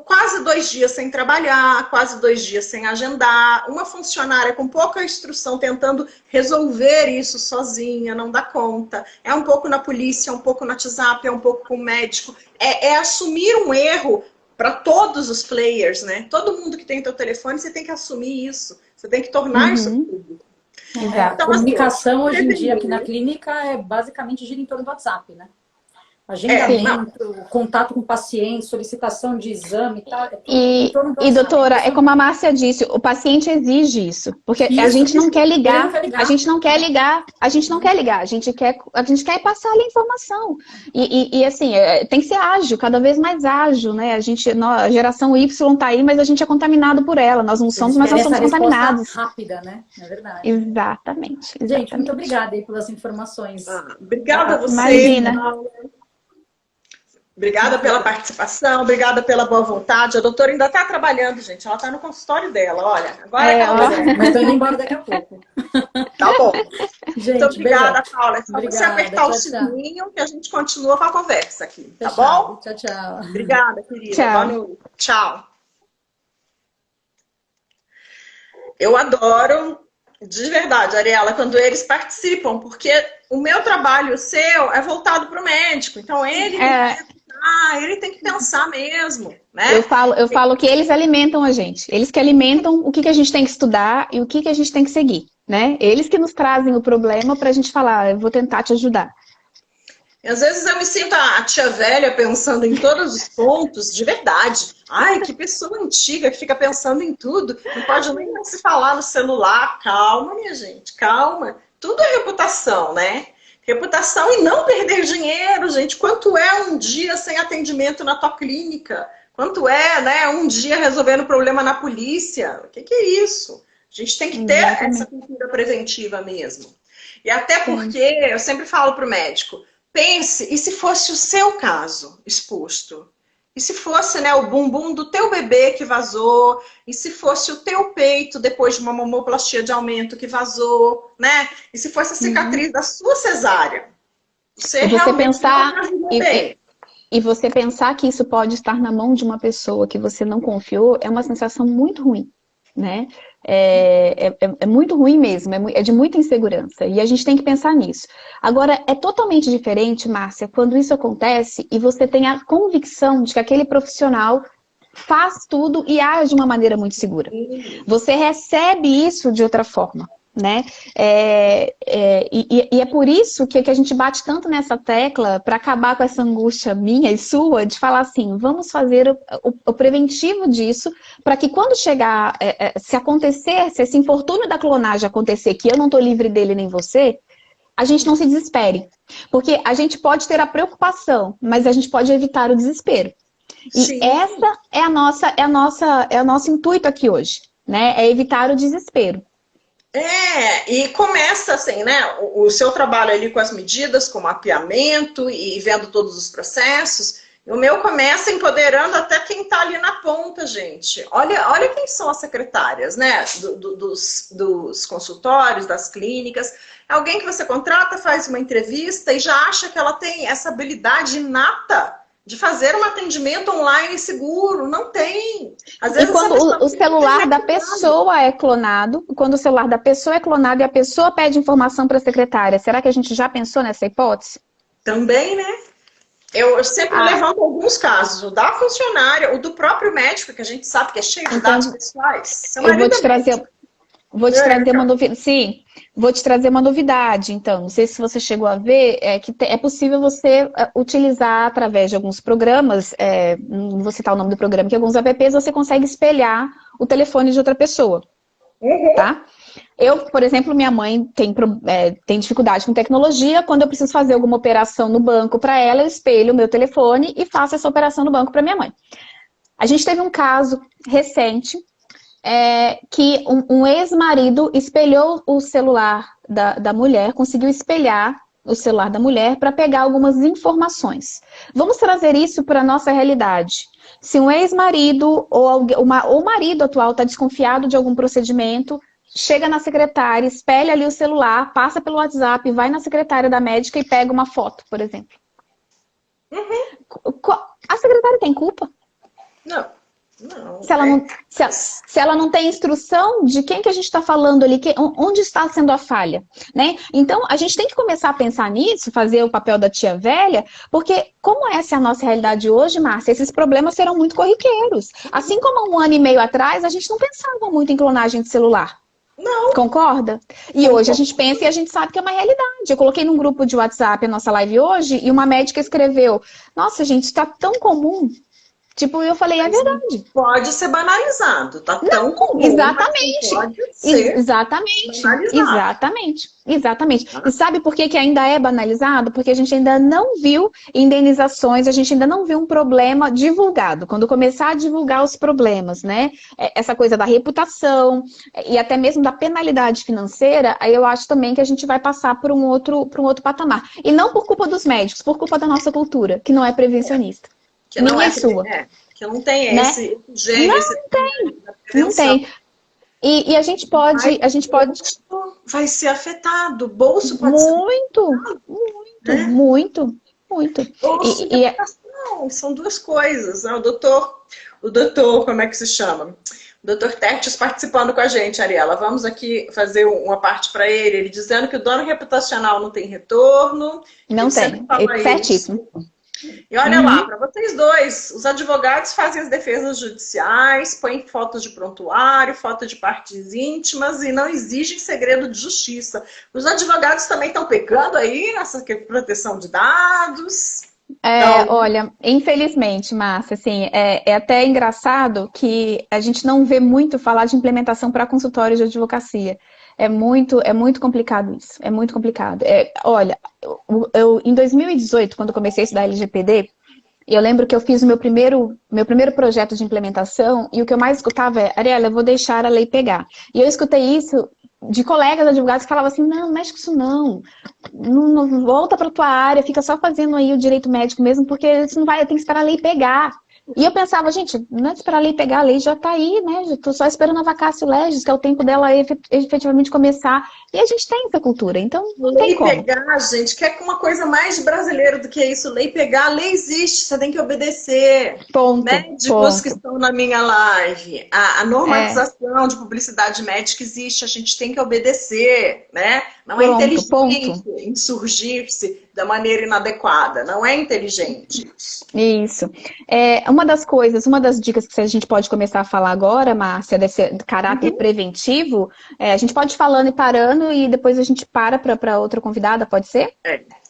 Quase 2 dias sem trabalhar, quase 2 dias sem agendar. Uma funcionária com pouca instrução tentando resolver isso sozinha, não dá conta. É um pouco na polícia, é um pouco no WhatsApp, é um pouco com o médico. É assumir um erro para todos os players, né? Todo mundo que tem teu telefone, você tem que assumir isso. Você tem que tornar isso público. Exato. Então, a comunicação hoje em dia aqui na clínica é basicamente gira em torno do WhatsApp, né? Agendamento, contato com o paciente, solicitação de exame e tal. E doutora, é como a Márcia disse, o paciente exige isso. Porque a gente não quer ligar, a gente não quer ligar, a gente não quer ligar, a gente quer passar ali a informação. E assim, tem que ser ágil, cada vez mais ágil, né? A geração Y tá aí, mas a gente é contaminado por ela. Nós não somos, mas nós somos contaminados. Rápida, né? É verdade. Exatamente. Gente, muito obrigada aí pelas informações. Obrigada a você. Imagina. Obrigada pela participação, obrigada pela boa vontade. A doutora ainda está trabalhando, gente. Ela está no consultório dela, olha. Agora mas estou indo embora daqui a pouco. Tá bom. Gente, muito obrigada, Paula. É só obrigada, você apertar o sininho que a gente continua com a conversa aqui, tá bom? Tchau, tchau. Obrigada, querida. Tchau. Boa noite. Tchau. Eu adoro, de verdade, Ariela, quando eles participam, porque o meu trabalho, o seu, é voltado para o médico. Então, ele tem que pensar mesmo, né? Eu falo que eles alimentam a gente. Eles que alimentam o que a gente tem que estudar e o que a gente tem que seguir, né? Eles que nos trazem o problema para a gente falar, eu vou tentar te ajudar. E às vezes eu me sinto a tia velha pensando em todos os pontos, de verdade. Ai, que pessoa antiga que fica pensando em tudo. Não pode nem mais se falar no celular. Calma, minha gente, calma. Tudo é reputação, né? Reputação e não perder dinheiro, gente. Quanto é um dia sem atendimento na tua clínica? Quanto é, né, um dia resolvendo problema na polícia? O que é isso? A gente tem que ter essa cultura preventiva mesmo. E até porque, eu sempre falo pro médico, pense, e se fosse o seu caso exposto? E se fosse, né, o bumbum do teu bebê que vazou? E se fosse o teu peito depois de uma mamoplastia de aumento que vazou, né? E se fosse a cicatriz da sua cesárea? Você realmente não bem. E você pensar que isso pode estar na mão de uma pessoa que você não confiou é uma sensação muito ruim, né? É muito ruim mesmo, é de muita insegurança. E a gente tem que pensar nisso. Agora, é totalmente diferente, Márcia, quando isso acontece e você tem a convicção de que aquele profissional faz tudo e age de uma maneira muito segura. Você recebe isso de outra forma. né? E é por isso que a gente bate tanto nessa tecla para acabar com essa angústia minha e sua de falar assim, vamos fazer o preventivo disso para que quando chegar, se acontecer, se esse infortúnio da clonagem acontecer, que eu não estou livre dele nem você, a gente não se desespere. Porque a gente pode ter a preocupação, mas a gente pode evitar o desespero. Sim. E essa é o nosso intuito aqui hoje, né? É evitar o desespero. E começa assim, né? O seu trabalho ali com as medidas, com o mapeamento e vendo todos os processos. O meu começa empoderando até quem está ali na ponta, gente. Olha quem são as secretárias, né? Dos consultórios, das clínicas. Alguém que você contrata, faz uma entrevista e já acha que ela tem essa habilidade inata de fazer um atendimento online seguro. Não tem. Às vezes e quando o celular da pessoa é clonado, quando o celular da pessoa é clonado e a pessoa pede informação para a secretária, será que a gente já pensou nessa hipótese? Também, né? Eu sempre levanto alguns casos, o da funcionária, o do próprio médico, que a gente sabe que é cheio de dados pessoais. Eu vou te trazer uma novidade. Sim, vou te trazer uma novidade, então. Não sei se você chegou a ver, que é possível você utilizar através de alguns programas, não vou citar o nome do programa, que alguns apps você consegue espelhar o telefone de outra pessoa. Tá? Eu, por exemplo, minha mãe tem dificuldade com tecnologia. Quando eu preciso fazer alguma operação no banco para ela, eu espelho o meu telefone e faço essa operação no banco para minha mãe. A gente teve um caso recente que um ex-marido espelhou o celular da mulher, conseguiu espelhar o celular da mulher para pegar algumas informações. Vamos trazer isso para a nossa realidade. Se um ex-marido ou o marido atual está desconfiado de algum procedimento, chega na secretária, espelha ali o celular, passa pelo WhatsApp, vai na secretária da médica e pega uma foto, por exemplo. A secretária tem culpa? Não. Se ela não tem instrução de quem que a gente está falando ali, onde está sendo a falha, né? Então, a gente tem que começar a pensar nisso, fazer o papel da tia velha, porque como essa é a nossa realidade hoje, Márcia, esses problemas serão muito corriqueiros. Assim como há 1 ano e meio atrás, a gente não pensava muito em clonagem de celular. Não. Concorda? E hoje a gente pensa e a gente sabe que é uma realidade. Eu coloquei num grupo de WhatsApp a nossa live hoje e uma médica escreveu, nossa, gente, está tão comum. Tipo, eu falei, é verdade. Pode ser banalizado, tá tão comum. Exatamente. Pode ser Exatamente. E sabe por que ainda é banalizado? Porque a gente ainda não viu indenizações, a gente ainda não viu um problema divulgado. Quando começar a divulgar os problemas, né? Essa coisa da reputação e até mesmo da penalidade financeira, aí eu acho também que a gente vai passar por um outro patamar. E não por culpa dos médicos, por culpa da nossa cultura, que não é prevencionista. Que não minha sua. Que não tem, né? Esse gênio, não tem. E a gente pode. Vai ser afetado. O bolso pode ser muito. Bolso e educação, são duas coisas. Né? O doutor, como é que se chama? O doutor Tertius participando com a gente, Ariela. Vamos aqui fazer uma parte para ele dizendo que o dano reputacional não tem retorno. Não tem, certíssimo. E olha lá, para vocês dois, os advogados fazem as defesas judiciais, põem fotos de prontuário, foto de partes íntimas e não exigem segredo de justiça. Os advogados também estão pecando aí nessa proteção de dados? Olha, infelizmente, Márcia, assim, é até engraçado que a gente não vê muito falar de implementação para consultórios de advocacia. É muito complicado isso, é muito complicado. Olha, eu em 2018, quando comecei a estudar LGPD, eu lembro que eu fiz o meu primeiro projeto de implementação e o que eu mais escutava é, Ariela, eu vou deixar a lei pegar. E eu escutei isso de colegas advogados que falavam assim, não mexe com isso não volta para tua área, fica só fazendo aí o direito médico mesmo, porque isso não vai, tem que esperar a lei pegar. E eu pensava, gente, não é esperar a lei pegar, a lei já está aí, né? Já estou só esperando a vacácio legis, que é o tempo dela efetivamente começar. E a gente tem essa cultura, então não tem Lei como. pegar, gente, quer uma coisa mais brasileira do que isso? Lei pegar, a lei existe, você tem que obedecer. Ponto, Médicos que ponto. estão na minha live, a É, normatização de publicidade médica existe, a gente tem que obedecer, né? Não é pronto, ponto. inteligente insurgir-se da maneira inadequada, não é inteligente. Isso. Uma das dicas que a gente pode começar a falar agora, Márcia, desse caráter Uhum. preventivo, a gente pode ir falando e parando e depois a gente para outra convidada, pode ser?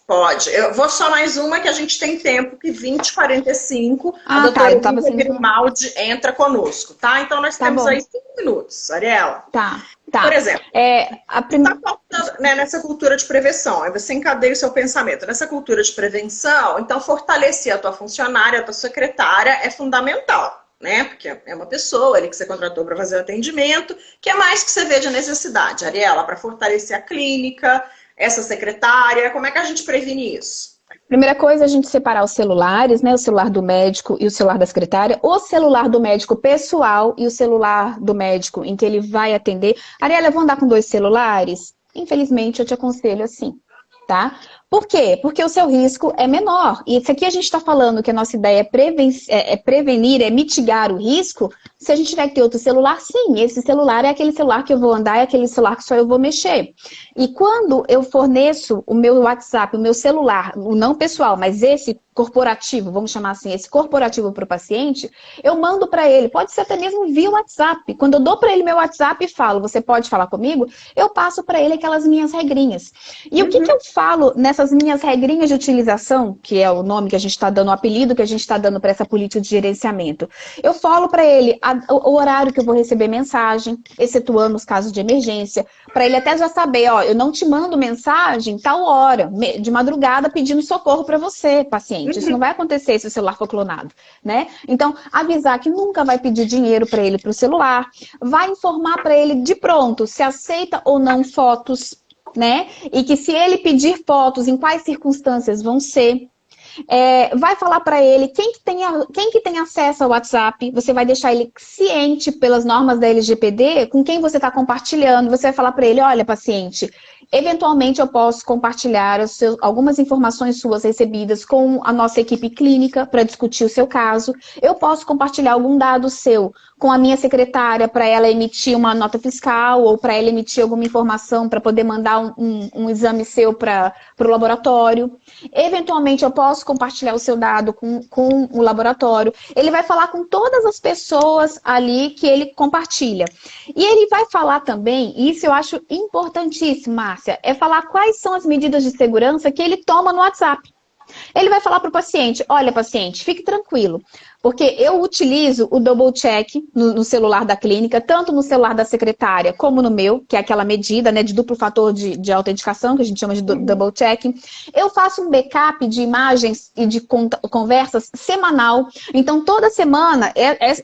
Pode. Eu vou só mais uma que a gente tem tempo, que 20h45, a Ah, tá, doutora eu tava Lívia assim, Grimaldi entra conosco, tá? Então nós tá temos bom, aí 5 minutos, Ariela. tá, Por tá. exemplo, está faltando, né, nessa cultura de prevenção, aí você encadeia o seu pensamento. Nessa cultura de prevenção, então fortalecer a tua funcionária, a tua secretária é fundamental, né? Porque é uma pessoa ali que você contratou para fazer o atendimento, que é mais que você vê de necessidade, Ariela, para fortalecer a clínica, essa secretária, como é que a gente previne isso? Primeira coisa, a gente separar os celulares, né? O celular do médico e o celular da secretária. O celular do médico pessoal e o celular do médico em que ele vai atender. Ariela, eu vou andar com 2 celulares? Infelizmente, eu te aconselho assim, tá? Por quê? Porque o seu risco é menor. E isso aqui a gente está falando que a nossa ideia é prevenir, é mitigar o risco. Se a gente tiver que ter outro celular, sim, esse celular é aquele celular que eu vou andar, é aquele celular que só eu vou mexer. E quando eu forneço o meu WhatsApp, o meu celular, o não pessoal, mas esse corporativo, vamos chamar assim, esse corporativo para o paciente, eu mando para ele, pode ser até mesmo via WhatsApp. Quando eu dou para ele meu WhatsApp e falo, você pode falar comigo, eu passo para ele aquelas minhas regrinhas. E o que eu falo nessas minhas regrinhas de utilização, que é o nome que a gente está dando, o apelido que a gente está dando para essa política de gerenciamento? Eu falo para ele o horário que eu vou receber mensagem, excetuando os casos de emergência, para ele até já saber, ó, eu não te mando mensagem tal hora, de madrugada pedindo socorro para você, paciente. Isso não vai acontecer se o celular for clonado, né? Então, avisar que nunca vai pedir dinheiro para ele para o celular, vai informar para ele de pronto se aceita ou não fotos, né? E que se ele pedir fotos, em quais circunstâncias vão ser. Vai falar para ele quem que tem acesso ao WhatsApp, você vai deixar ele ciente pelas normas da LGPD com quem você está compartilhando, você vai falar para ele, olha, paciente, eventualmente eu posso compartilhar algumas informações suas recebidas com a nossa equipe clínica para discutir o seu caso, eu posso compartilhar algum dado seu com a minha secretária para ela emitir uma nota fiscal ou para ela emitir alguma informação para poder mandar um exame seu para o laboratório. Eventualmente, eu posso compartilhar o seu dado com o laboratório. Ele vai falar com todas as pessoas ali que ele compartilha. E ele vai falar também, e isso eu acho importantíssimo, Márcia, é falar quais são as medidas de segurança que ele toma no WhatsApp. Ele vai falar para o paciente, olha, paciente, fique tranquilo, porque eu utilizo o double check no celular da clínica, tanto no celular da secretária como no meu, que é aquela medida, né, de duplo fator de autenticação, que a gente chama de double check. Eu faço um backup de imagens e de conversas semanal. Então, toda semana,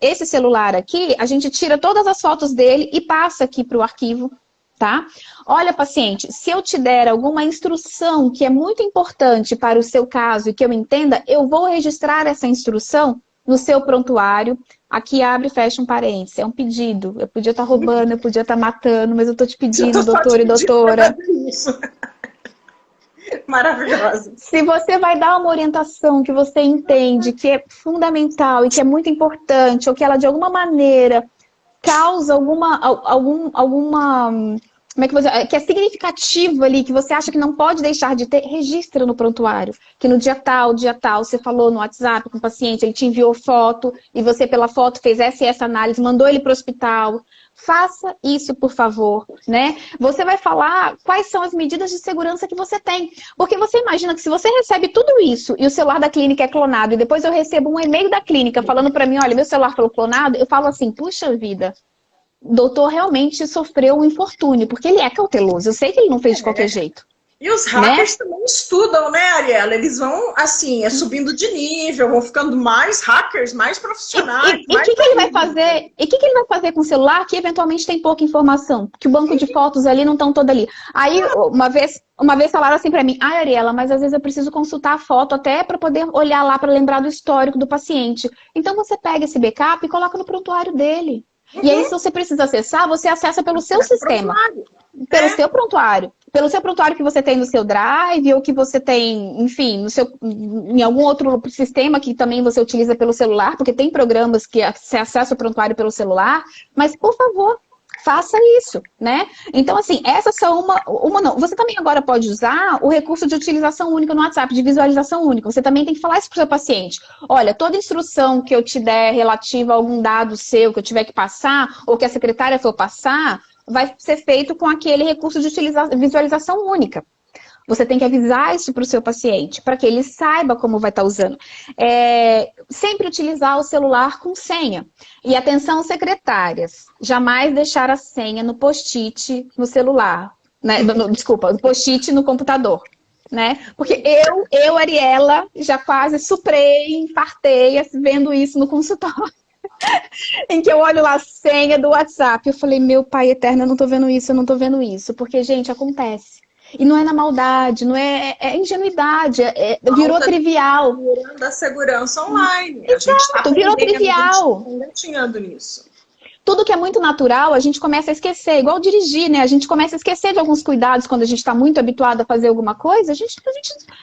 esse celular aqui, a gente tira todas as fotos dele e passa aqui para o arquivo. Tá? Olha, paciente, se eu te der alguma instrução que é muito importante para o seu caso e que eu entenda, eu vou registrar essa instrução no seu prontuário. Aqui abre e fecha um parênteses, é um pedido. Eu podia estar roubando, eu podia estar matando, mas eu estou te pedindo, doutor e doutora. Isso. Maravilhosa. Se você vai dar uma orientação que você entende que é fundamental e que é muito importante, ou que ela de alguma maneira causa alguma como é que você, que é significativo ali, que você acha que não pode deixar de ter, registra no prontuário. Que no dia tal, você falou no WhatsApp com o paciente, ele te enviou foto, e você pela foto fez essa e essa análise, mandou ele para o hospital. Faça isso, por favor, né? Você vai falar quais são as medidas de segurança que você tem. Porque você imagina que se você recebe tudo isso e o celular da clínica é clonado, e depois eu recebo um e-mail da clínica falando para mim, olha, meu celular foi clonado, eu falo assim, puxa vida, o doutor realmente sofreu um infortúnio, porque ele é cauteloso. Eu sei que ele não fez de qualquer jeito. E os hackers também estudam, né, Ariela? Eles vão, assim, subindo de nível, vão ficando mais hackers, mais profissionais. E o que ele vai fazer? E o que ele vai fazer com o celular que eventualmente tem pouca informação? Que o banco de fotos ali não estão todo ali. Aí, uma vez falaram assim pra mim, Ariela, mas às vezes eu preciso consultar a foto até para poder olhar lá para lembrar do histórico do paciente. Então você pega esse backup e coloca no prontuário dele. E aí, se você precisa acessar, você acessa pelo seu sistema. Pelo seu prontuário. Pelo seu prontuário que você tem no seu Drive, ou que você tem, enfim, em algum outro sistema que também você utiliza pelo celular, porque tem programas que você acessa o prontuário pelo celular. Mas, por favor, faça isso, né? Então, assim, essas são uma não. Você também agora pode usar o recurso de utilização única no WhatsApp, de visualização única. Você também tem que falar isso para o seu paciente. Olha, toda instrução que eu te der relativa a algum dado seu que eu tiver que passar, ou que a secretária for passar, vai ser feito com aquele recurso de visualização única. Você tem que avisar isso para o seu paciente, para que ele saiba como vai estar usando. Sempre utilizar o celular com senha. E atenção, secretárias, jamais deixar a senha no post-it no celular. Né? Desculpa, no post-it no computador. Né? Porque eu, Ariela, já quase suprei, infartei vendo isso no consultório. Em que eu olho lá a senha do WhatsApp. Eu falei, meu pai eterno, eu não tô vendo isso, eu não tô vendo isso. Porque, gente, acontece. E não é na maldade, não é ingenuidade, virou trivial. Da segurança online. Exato, virou trivial. Engatinhando nisso. Tudo que é muito natural, a gente começa a esquecer. Igual dirigir, né? A gente começa a esquecer de alguns cuidados quando a gente está muito habituado a fazer alguma coisa.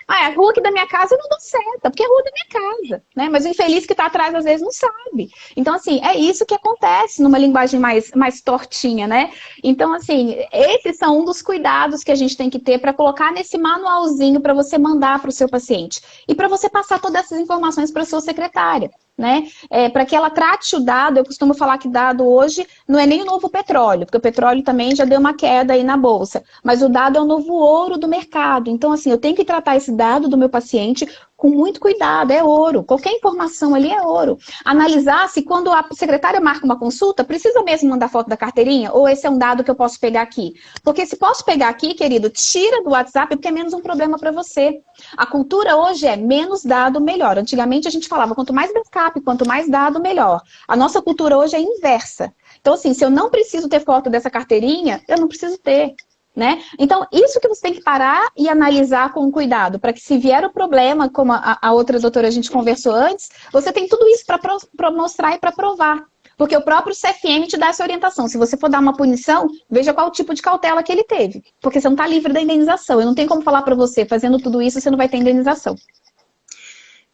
A rua aqui da minha casa eu não dou seta, porque é a rua da minha casa, né? Mas o infeliz que está atrás, às vezes, não sabe. Então, assim, é isso que acontece numa linguagem mais tortinha, né? Então, assim, esses são um dos cuidados que a gente tem que ter para colocar nesse manualzinho para você mandar para o seu paciente. E para você passar todas essas informações para a sua secretária. Né? Para que ela trate o dado, eu costumo falar que dado hoje não é nem o novo petróleo, porque o petróleo também já deu uma queda aí na bolsa, mas o dado é o novo ouro do mercado. Então, assim, eu tenho que tratar esse dado do meu paciente com muito cuidado, é ouro. Qualquer informação ali é ouro. Analisar se quando a secretária marca uma consulta, precisa mesmo mandar foto da carteirinha, ou esse é um dado que eu posso pegar aqui? Porque se posso pegar aqui, querido, tira do WhatsApp, porque é menos um problema para você. A cultura hoje é menos dado, melhor. Antigamente a gente falava, quanto mais backup, quanto mais dado, melhor. A nossa cultura hoje é inversa. Então, assim, se eu não preciso ter foto dessa carteirinha, eu não preciso ter. Né? Então, isso que você tem que parar e analisar com cuidado, para que se vier o problema, como a outra doutora a gente conversou antes, você tem tudo isso para mostrar e para provar. Porque o próprio CFM te dá essa orientação. Se você for dar uma punição, veja qual tipo de cautela que ele teve. Porque você não está livre da indenização. Eu não tenho como falar para você, fazendo tudo isso, você não vai ter indenização.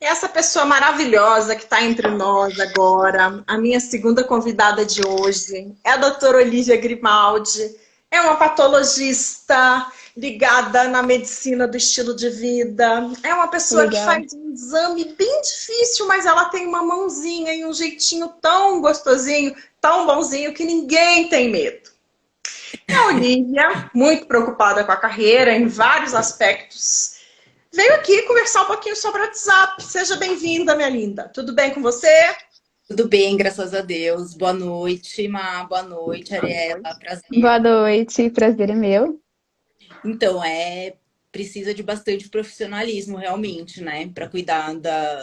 Essa pessoa maravilhosa que está entre nós agora, a minha segunda convidada de hoje, é a doutora Olívia Grimaldi. É uma patologista ligada na medicina do estilo de vida. É uma pessoa que faz um exame bem difícil, mas ela tem uma mãozinha e um jeitinho tão gostosinho, tão bonzinho, que ninguém tem medo. A Olívia, muito preocupada com a carreira em vários aspectos, veio aqui conversar um pouquinho sobre o WhatsApp. Seja bem-vinda, minha linda. Tudo bem com você? Tudo bem, graças a Deus. Boa noite, Ma. Boa noite, Ariela. Prazer. Boa noite, prazer é meu. Então, precisa de bastante profissionalismo, realmente, né? Para cuidar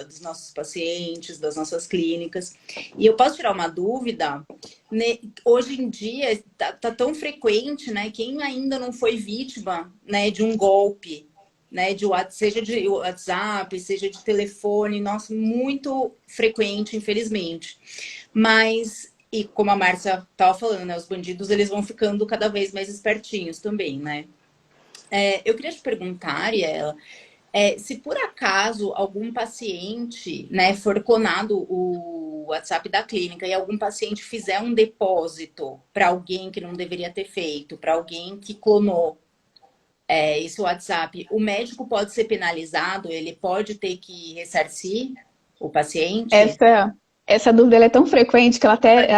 dos nossos pacientes, das nossas clínicas. E eu posso tirar uma dúvida? Né? Hoje em dia, tá tão frequente, né? Quem ainda não foi vítima, né, de um golpe, né, seja de WhatsApp, seja de telefone, nossa, muito frequente, infelizmente. Mas, e como a Márcia estava falando, né, os bandidos eles vão ficando cada vez mais espertinhos também, né? Eu queria te perguntar, Ariela, se por acaso algum paciente, né, for clonado o WhatsApp da clínica e algum paciente fizer um depósito para alguém que não deveria ter feito, para alguém que clonou, esse WhatsApp, o médico pode ser penalizado? Ele pode ter que ressarcir o paciente? Essa dúvida ela é tão frequente que ela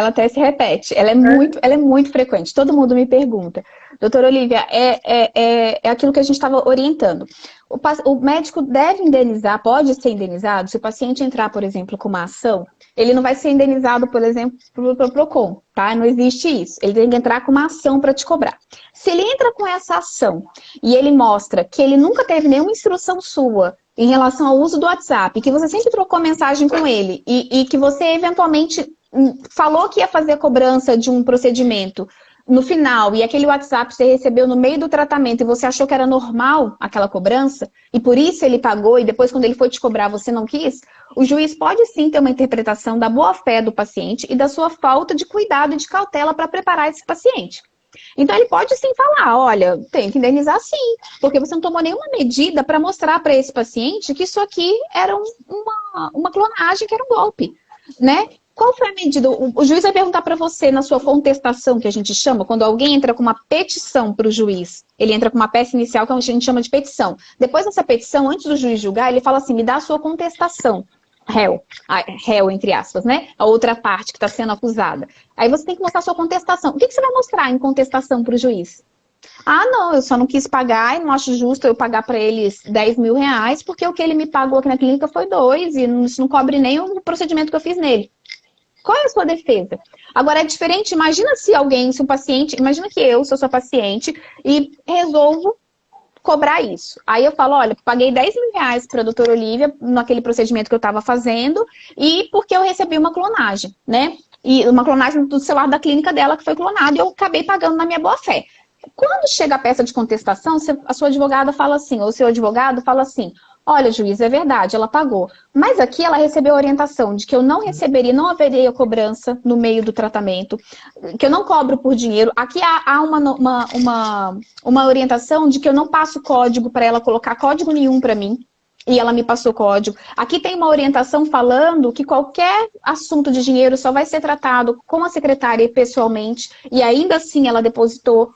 até se repete. Ela é muito frequente. Todo mundo me pergunta. Doutora Olívia, é aquilo que a gente estava orientando. O médico deve indenizar, pode ser indenizado, se o paciente entrar, por exemplo, com uma ação, ele não vai ser indenizado, por exemplo, pelo PROCON, tá? Não existe isso. Ele tem que entrar com uma ação para te cobrar. Se ele entra com essa ação e ele mostra que ele nunca teve nenhuma instrução sua em relação ao uso do WhatsApp, que você sempre trocou mensagem com ele e que você eventualmente falou que ia fazer a cobrança de um procedimento, no final, e aquele WhatsApp você recebeu no meio do tratamento e você achou que era normal aquela cobrança, e por isso ele pagou, e depois quando ele foi te cobrar você não quis, o juiz pode sim ter uma interpretação da boa-fé do paciente e da sua falta de cuidado e de cautela para preparar esse paciente. Então ele pode sim falar, olha, tem que indenizar sim, porque você não tomou nenhuma medida para mostrar para esse paciente que isso aqui era uma clonagem, que era um golpe, né? Qual foi a medida? O juiz vai perguntar para você na sua contestação, que a gente chama, quando alguém entra com uma petição para o juiz, ele entra com uma peça inicial que a gente chama de petição. Depois dessa petição, antes do juiz julgar, ele fala assim, me dá a sua contestação. Réu, entre aspas, né? A outra parte que está sendo acusada. Aí você tem que mostrar a sua contestação. O que você vai mostrar em contestação para o juiz? Ah, não, eu só não quis pagar e não acho justo eu pagar para eles 10 mil reais, porque o que ele me pagou aqui na clínica foi 2 e isso não cobre nem o procedimento que eu fiz nele. Qual é a sua defesa? Agora é diferente, imagina se um paciente, imagina que eu sou sua paciente e resolvo cobrar isso. Aí eu falo, olha, paguei 10 mil reais para a doutora Olivia naquele procedimento que eu estava fazendo e porque eu recebi uma clonagem, né? E uma clonagem do celular da clínica dela que foi clonado e eu acabei pagando na minha boa-fé. Quando chega a peça de contestação, a sua advogada fala assim, ou o seu advogado fala assim, olha, juiz, é verdade, ela pagou. Mas aqui ela recebeu a orientação de que eu não receberia, não haveria cobrança no meio do tratamento, que eu não cobro por dinheiro. Aqui há uma orientação de que eu não passo código para ela colocar código nenhum para mim. E ela me passou código. Aqui tem uma orientação falando que qualquer assunto de dinheiro só vai ser tratado com a secretária pessoalmente. E ainda assim ela depositou.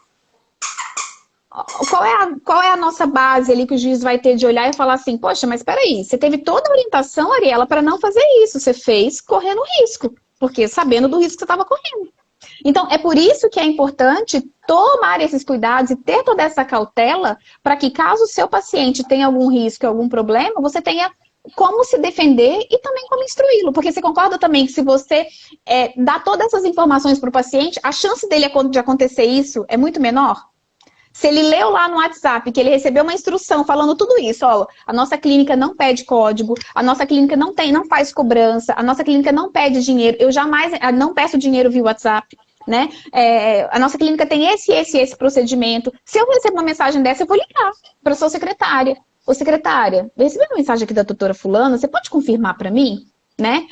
Qual é a nossa base ali que o juiz vai ter de olhar e falar assim, poxa, mas peraí, você teve toda a orientação, Ariela, para não fazer isso. Você fez correndo risco, porque sabendo do risco que você estava correndo. Então, é por isso que é importante tomar esses cuidados e ter toda essa cautela para que, caso o seu paciente tenha algum risco, algum problema, você tenha como se defender e também como instruí-lo. Porque você concorda também que se você dá todas essas informações para o paciente, a chance dele de acontecer isso é muito menor? Se ele leu lá no WhatsApp que ele recebeu uma instrução falando tudo isso, ó, a nossa clínica não pede código, a nossa clínica não faz cobrança, a nossa clínica não pede dinheiro, eu jamais não peço dinheiro via WhatsApp, né? A nossa clínica tem esse procedimento. Se eu receber uma mensagem dessa, eu vou ligar para sua secretária. Ô, secretária, eu recebi uma mensagem aqui da doutora fulana, você pode confirmar para mim? Né?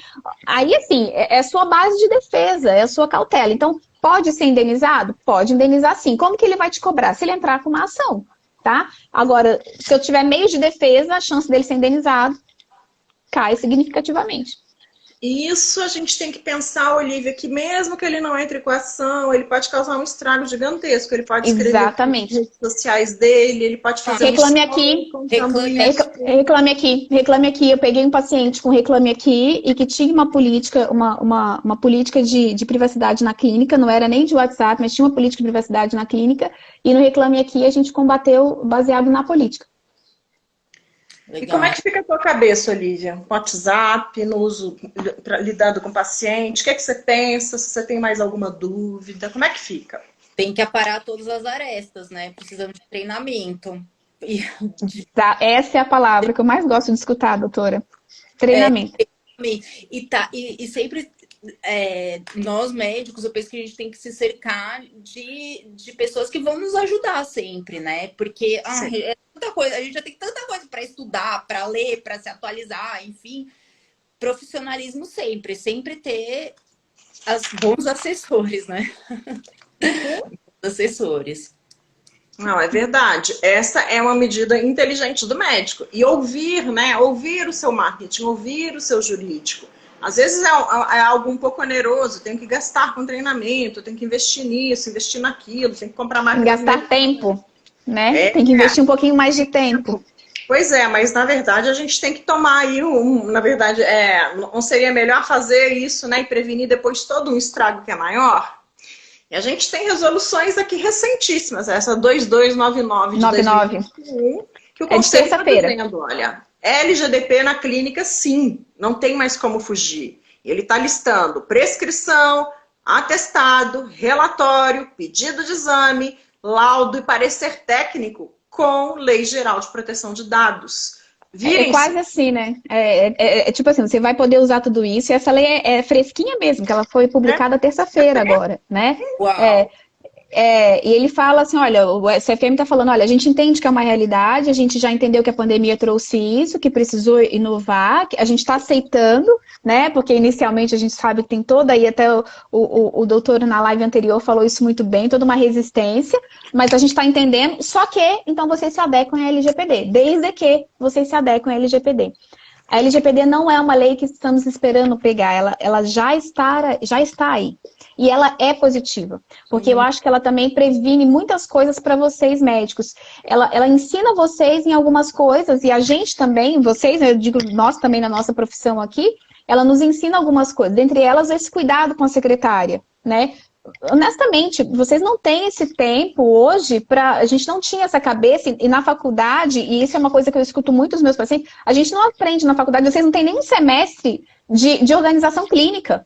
Aí, assim, é a sua base de defesa, é a sua cautela. Então, pode ser indenizado? Pode indenizar sim. Como que ele vai te cobrar? Se ele entrar com uma ação, tá? Agora, se eu tiver meios de defesa, a chance dele ser indenizado cai significativamente. Isso a gente tem que pensar, Olivia, que mesmo que ele não entre com a ação, ele pode causar um estrago gigantesco. Ele pode escrever Exatamente. nas redes sociais dele, ele pode fazer reclame aqui, reclame aqui. Eu peguei um paciente com reclame aqui e que tinha uma política, uma política de privacidade na clínica, não era nem de WhatsApp, mas tinha uma política de privacidade na clínica, e no reclame aqui a gente combateu baseado na política. Legal. E como é que fica a tua cabeça, Olivia? No WhatsApp, no uso, lidando com o paciente, o que é que você pensa? Se você tem mais alguma dúvida, como é que fica? Tem que aparar todas as arestas, né? Precisamos de treinamento. Essa é a palavra que eu mais gosto de escutar, doutora. Treinamento. E sempre, nós médicos, eu penso que a gente tem que se cercar de pessoas que vão nos ajudar sempre, né? Porque tanta coisa, a gente já tem tanta coisa para estudar, para ler, para se atualizar, enfim. Profissionalismo sempre ter bons assessores, né? Assessores. Não, é verdade. Essa é uma medida inteligente do médico. E ouvir, né? Ouvir o seu marketing, ouvir o seu jurídico. Às vezes é algo um pouco oneroso, tem que gastar com treinamento, tem que investir nisso, investir naquilo, tem que comprar mais. Gastar tempo, né? Tem que investir um pouquinho mais de tempo. Pois é, mas na verdade a gente tem que tomar aí na verdade, não seria melhor fazer isso, né? E prevenir depois todo um estrago que é maior? E a gente tem resoluções aqui recentíssimas, essa 2299 de 2021, que o Conselho está dizendo, olha, LGDP na clínica, sim, não tem mais como fugir. Ele está listando prescrição, atestado, relatório, pedido de exame, laudo e parecer técnico com Lei Geral de Proteção de Dados. É quase assim, né? Tipo assim, você vai poder usar tudo isso, e essa lei é fresquinha mesmo, que ela foi publicada terça-feira agora, né? E ele fala assim, olha, o CFM está falando, olha, a gente entende que é uma realidade, a gente já entendeu que a pandemia trouxe isso, que precisou inovar, que a gente está aceitando, né? Porque inicialmente a gente sabe que tem toda aí, até o doutor na live anterior falou isso muito bem, toda uma resistência, mas a gente está entendendo, só que, então vocês se adequam à LGPD, desde que vocês se adequam à LGPD. A LGPD não é uma lei que estamos esperando pegar, ela já está aí. E ela é positiva, porque eu acho que ela também previne muitas coisas para vocês médicos. Ela ensina vocês em algumas coisas, e a gente também, vocês, eu digo nós também na nossa profissão aqui, ela nos ensina algumas coisas, dentre elas esse cuidado com a secretária, né? Honestamente, vocês não têm esse tempo hoje a gente não tinha essa cabeça, e na faculdade, e isso é uma coisa que eu escuto muito dos meus pacientes, a gente não aprende na faculdade, vocês não têm nenhum semestre de organização clínica.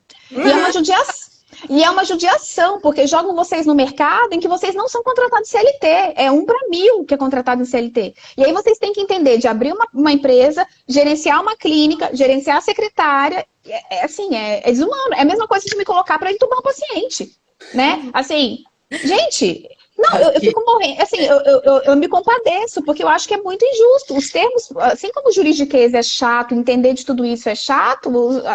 E é uma judiação, porque jogam vocês no mercado em que vocês não são contratados CLT. É 1 para 1000 que é contratado em CLT. E aí vocês têm que entender de abrir uma empresa, gerenciar uma clínica, gerenciar a secretária. É desumano. É a mesma coisa de me colocar para entubar um paciente. Né? Assim, gente, não, eu fico morrendo, assim, eu me compadeço, porque eu acho que é muito injusto. Os termos, assim como o juridiquês é chato, entender de tudo isso é chato,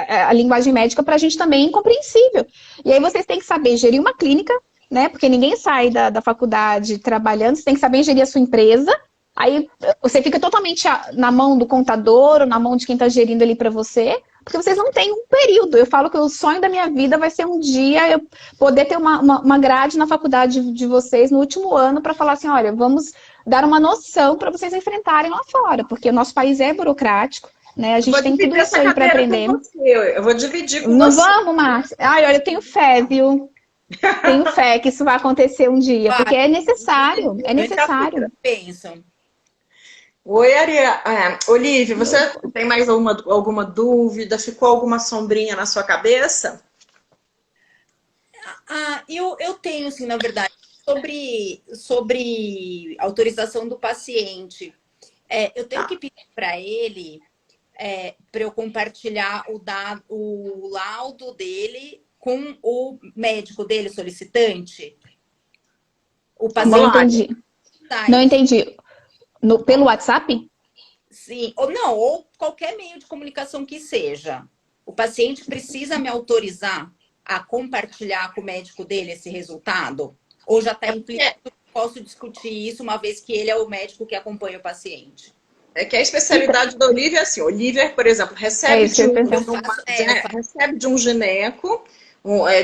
a linguagem médica pra gente também é incompreensível. E aí vocês têm que saber gerir uma clínica, né? Porque ninguém sai da faculdade trabalhando, você tem que saber gerir a sua empresa. Aí você fica totalmente na mão do contador ou na mão de quem está gerindo ali para você, porque vocês não têm um período. Eu falo que o sonho da minha vida vai ser um dia eu poder ter uma grade na faculdade de vocês no último ano para falar assim, olha, vamos dar uma noção para vocês enfrentarem lá fora, porque o nosso país é burocrático, né? A gente tem tudo isso aí para aprender. Eu vou dividir com não você. Não vamos, Márcia. Ai, olha, eu tenho fé, viu? Tenho fé que isso vai acontecer um dia, porque é necessário, é necessário. Pensam. Oi, Olivia, você tem mais alguma dúvida? Ficou alguma sombrinha na sua cabeça? Eu tenho, assim, na verdade, sobre autorização do paciente. Eu tenho que pedir para ele, para eu compartilhar o laudo dele com o médico dele, solicitante. O paciente. Não entendi. Não entendi. Pelo WhatsApp? Sim, ou qualquer meio de comunicação que seja. O paciente precisa me autorizar a compartilhar com o médico dele esse resultado? Ou já está implícito que posso discutir isso uma vez que ele é o médico que acompanha o paciente? É que a especialidade da Olivia é assim. Olivia, por exemplo, recebe de um gineco,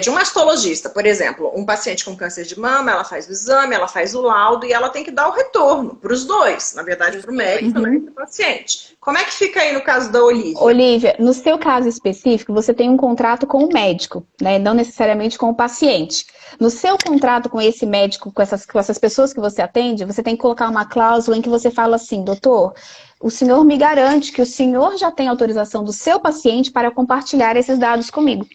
de um mastologista, por exemplo, um paciente com câncer de mama, ela faz o exame, ela faz o laudo e ela tem que dar o retorno para os dois, na verdade, para o médico e também para o paciente. Como é que fica aí no caso da Olivia? Olivia, no seu caso específico, você tem um contrato com o médico, né? Não necessariamente com o paciente. No seu contrato com esse médico, com essas pessoas que você atende, você tem que colocar uma cláusula em que você fala assim, doutor, o senhor me garante que o senhor já tem autorização do seu paciente para compartilhar esses dados comigo.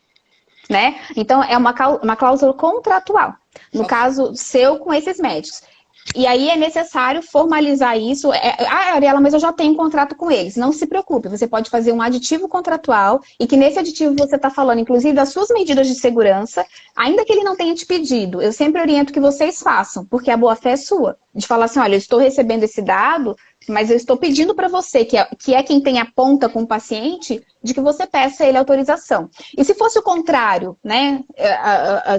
Né? Então, é uma cláusula contratual, no caso seu com esses médicos. E aí é necessário formalizar isso. Ariela, mas eu já tenho um contrato com eles. Não se preocupe, você pode fazer um aditivo contratual e que nesse aditivo você está falando, inclusive, das suas medidas de segurança, ainda que ele não tenha te pedido, eu sempre oriento que vocês façam, porque a boa-fé é sua. De falar assim, olha, eu estou recebendo esse dado, mas eu estou pedindo para você, que é quem tem a ponta com o paciente, de que você peça a ele autorização. E se fosse o contrário, né?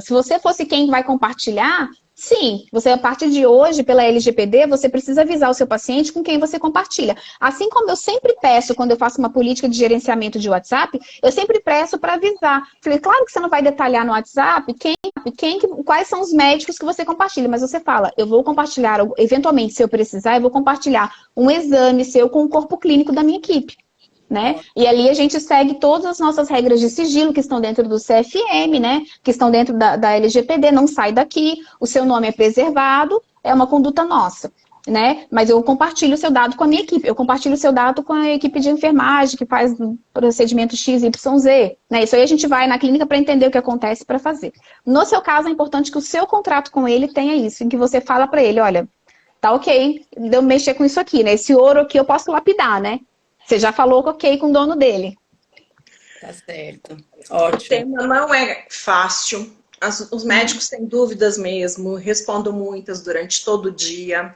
Se você fosse quem vai compartilhar, sim, você, a partir de hoje, pela LGPD, você precisa avisar o seu paciente com quem você compartilha. Assim como eu sempre peço, quando eu faço uma política de gerenciamento de WhatsApp, eu sempre peço para avisar. Falei, claro que você não vai detalhar no WhatsApp quais são os médicos que você compartilha, mas você fala, eu vou compartilhar, eventualmente, se eu precisar, eu vou compartilhar um exame seu com o corpo clínico da minha equipe. Né? E ali a gente segue todas as nossas regras de sigilo que estão dentro do CFM, né? Que estão dentro da LGPD, não sai daqui, o seu nome é preservado, é uma conduta nossa, né? Mas eu compartilho o seu dado com a minha equipe, eu compartilho o seu dado com a equipe de enfermagem que faz o procedimento XYZ, né? Isso aí a gente vai na clínica para entender o que acontece para fazer. No seu caso, é importante que o seu contrato com ele tenha isso, em que você fala para ele, olha, tá ok, eu mexer com isso aqui, né? Esse ouro aqui eu posso lapidar, né? Você já falou ok com o dono dele. Tá certo. Ótimo. O tema não é fácil. Os médicos têm dúvidas mesmo, respondo muitas durante todo o dia.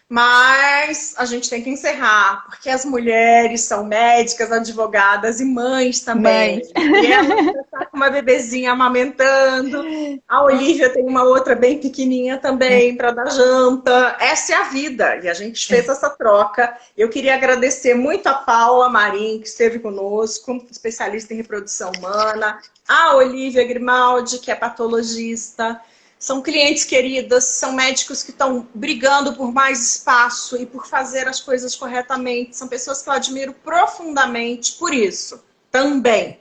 Mas a gente tem que encerrar, porque as mulheres são médicas, advogadas e mães também. Mães. E ela está com uma bebezinha amamentando. A Olivia tem uma outra bem pequenininha também para dar janta. Essa é a vida e a gente fez essa troca. Eu queria agradecer muito a Paula Marim, que esteve conosco, especialista em reprodução humana, a Olivia Grimaldi, que é patologista. São clientes queridas, são médicos que estão brigando por mais espaço e por fazer as coisas corretamente. São pessoas que eu admiro profundamente por isso. Também.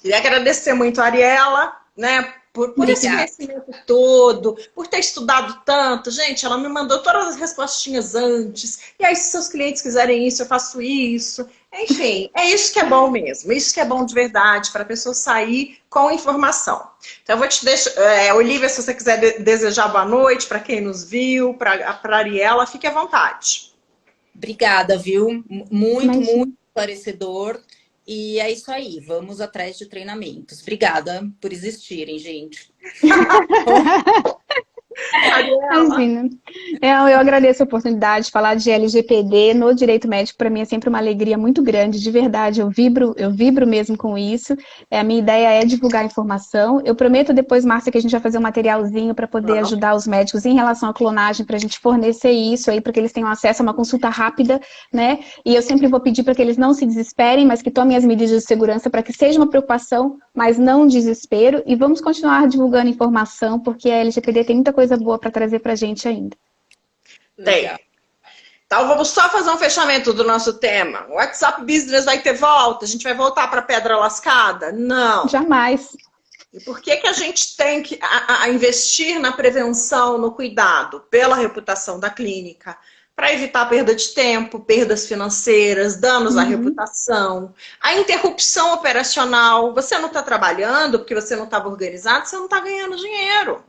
Queria agradecer muito a Ariela, né, por esse conhecimento todo, por ter estudado tanto. Gente, ela me mandou todas as respostinhas antes. E aí, se seus clientes quiserem isso, eu faço isso. Enfim, é isso que é bom mesmo. Isso que é bom de verdade, para a pessoa sair com informação. Então, eu vou te deixar... Olivia, se você quiser desejar boa noite para quem nos viu, para a Ariela, fique à vontade. Obrigada, viu? Muito esclarecedor. E é isso aí, vamos atrás de treinamentos. Obrigada por existirem, gente. Imagina. Eu agradeço a oportunidade de falar de LGPD no direito médico. Para mim é sempre uma alegria muito grande, de verdade. Eu vibro mesmo com isso. A minha ideia é divulgar informação. Eu prometo depois, Márcia, que a gente vai fazer um materialzinho para poder ajudar os médicos em relação à clonagem, para a gente fornecer isso aí, para que eles tenham acesso a uma consulta rápida, né? E eu sempre vou pedir para que eles não se desesperem, mas que tomem as medidas de segurança para que seja uma preocupação, mas não um desespero. E vamos continuar divulgando informação, porque a LGPD tem muita coisa boa para trazer para a gente ainda. Tem. Então, vamos só fazer um fechamento do nosso tema. O WhatsApp Business vai ter volta? A gente vai voltar para Pedra Lascada? Não. Jamais. E por que a gente tem que investir na prevenção, no cuidado? Pela reputação da clínica, para evitar perda de tempo, perdas financeiras, danos à reputação, a interrupção operacional. Você não está trabalhando porque você não estava organizado, você não está ganhando dinheiro.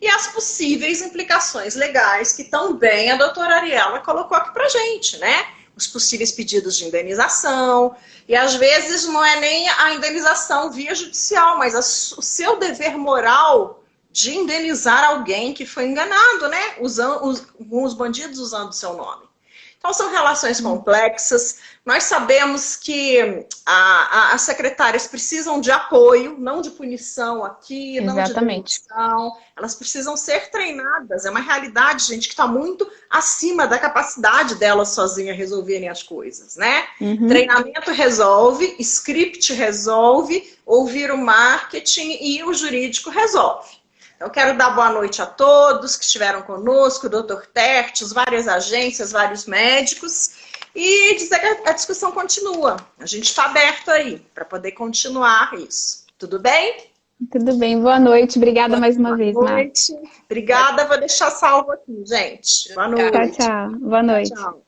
E as possíveis implicações legais que também a doutora Ariela colocou aqui pra gente, né? Os possíveis pedidos de indenização. E às vezes não é nem a indenização via judicial, mas o seu dever moral de indenizar alguém que foi enganado, né? Os bandidos usando o seu nome. Então, são relações complexas. Nós sabemos que as secretárias precisam de apoio, não de punição aqui, Exatamente. Não de demissão. Elas precisam ser treinadas. É uma realidade, gente, que está muito acima da capacidade delas sozinhas resolverem as coisas, né? Treinamento resolve, script resolve, ouvir o marketing e o jurídico resolve. Eu quero dar boa noite a todos que estiveram conosco, o Dr. Tertius, várias agências, vários médicos, e dizer que a discussão continua. A gente está aberto aí para poder continuar isso. Tudo bem? Tudo bem. Boa noite. Obrigada mais uma vez, Boa noite. Obrigada. Vou deixar salvo aqui, gente. Boa noite. Tchau, tchau. Boa noite. Tchau.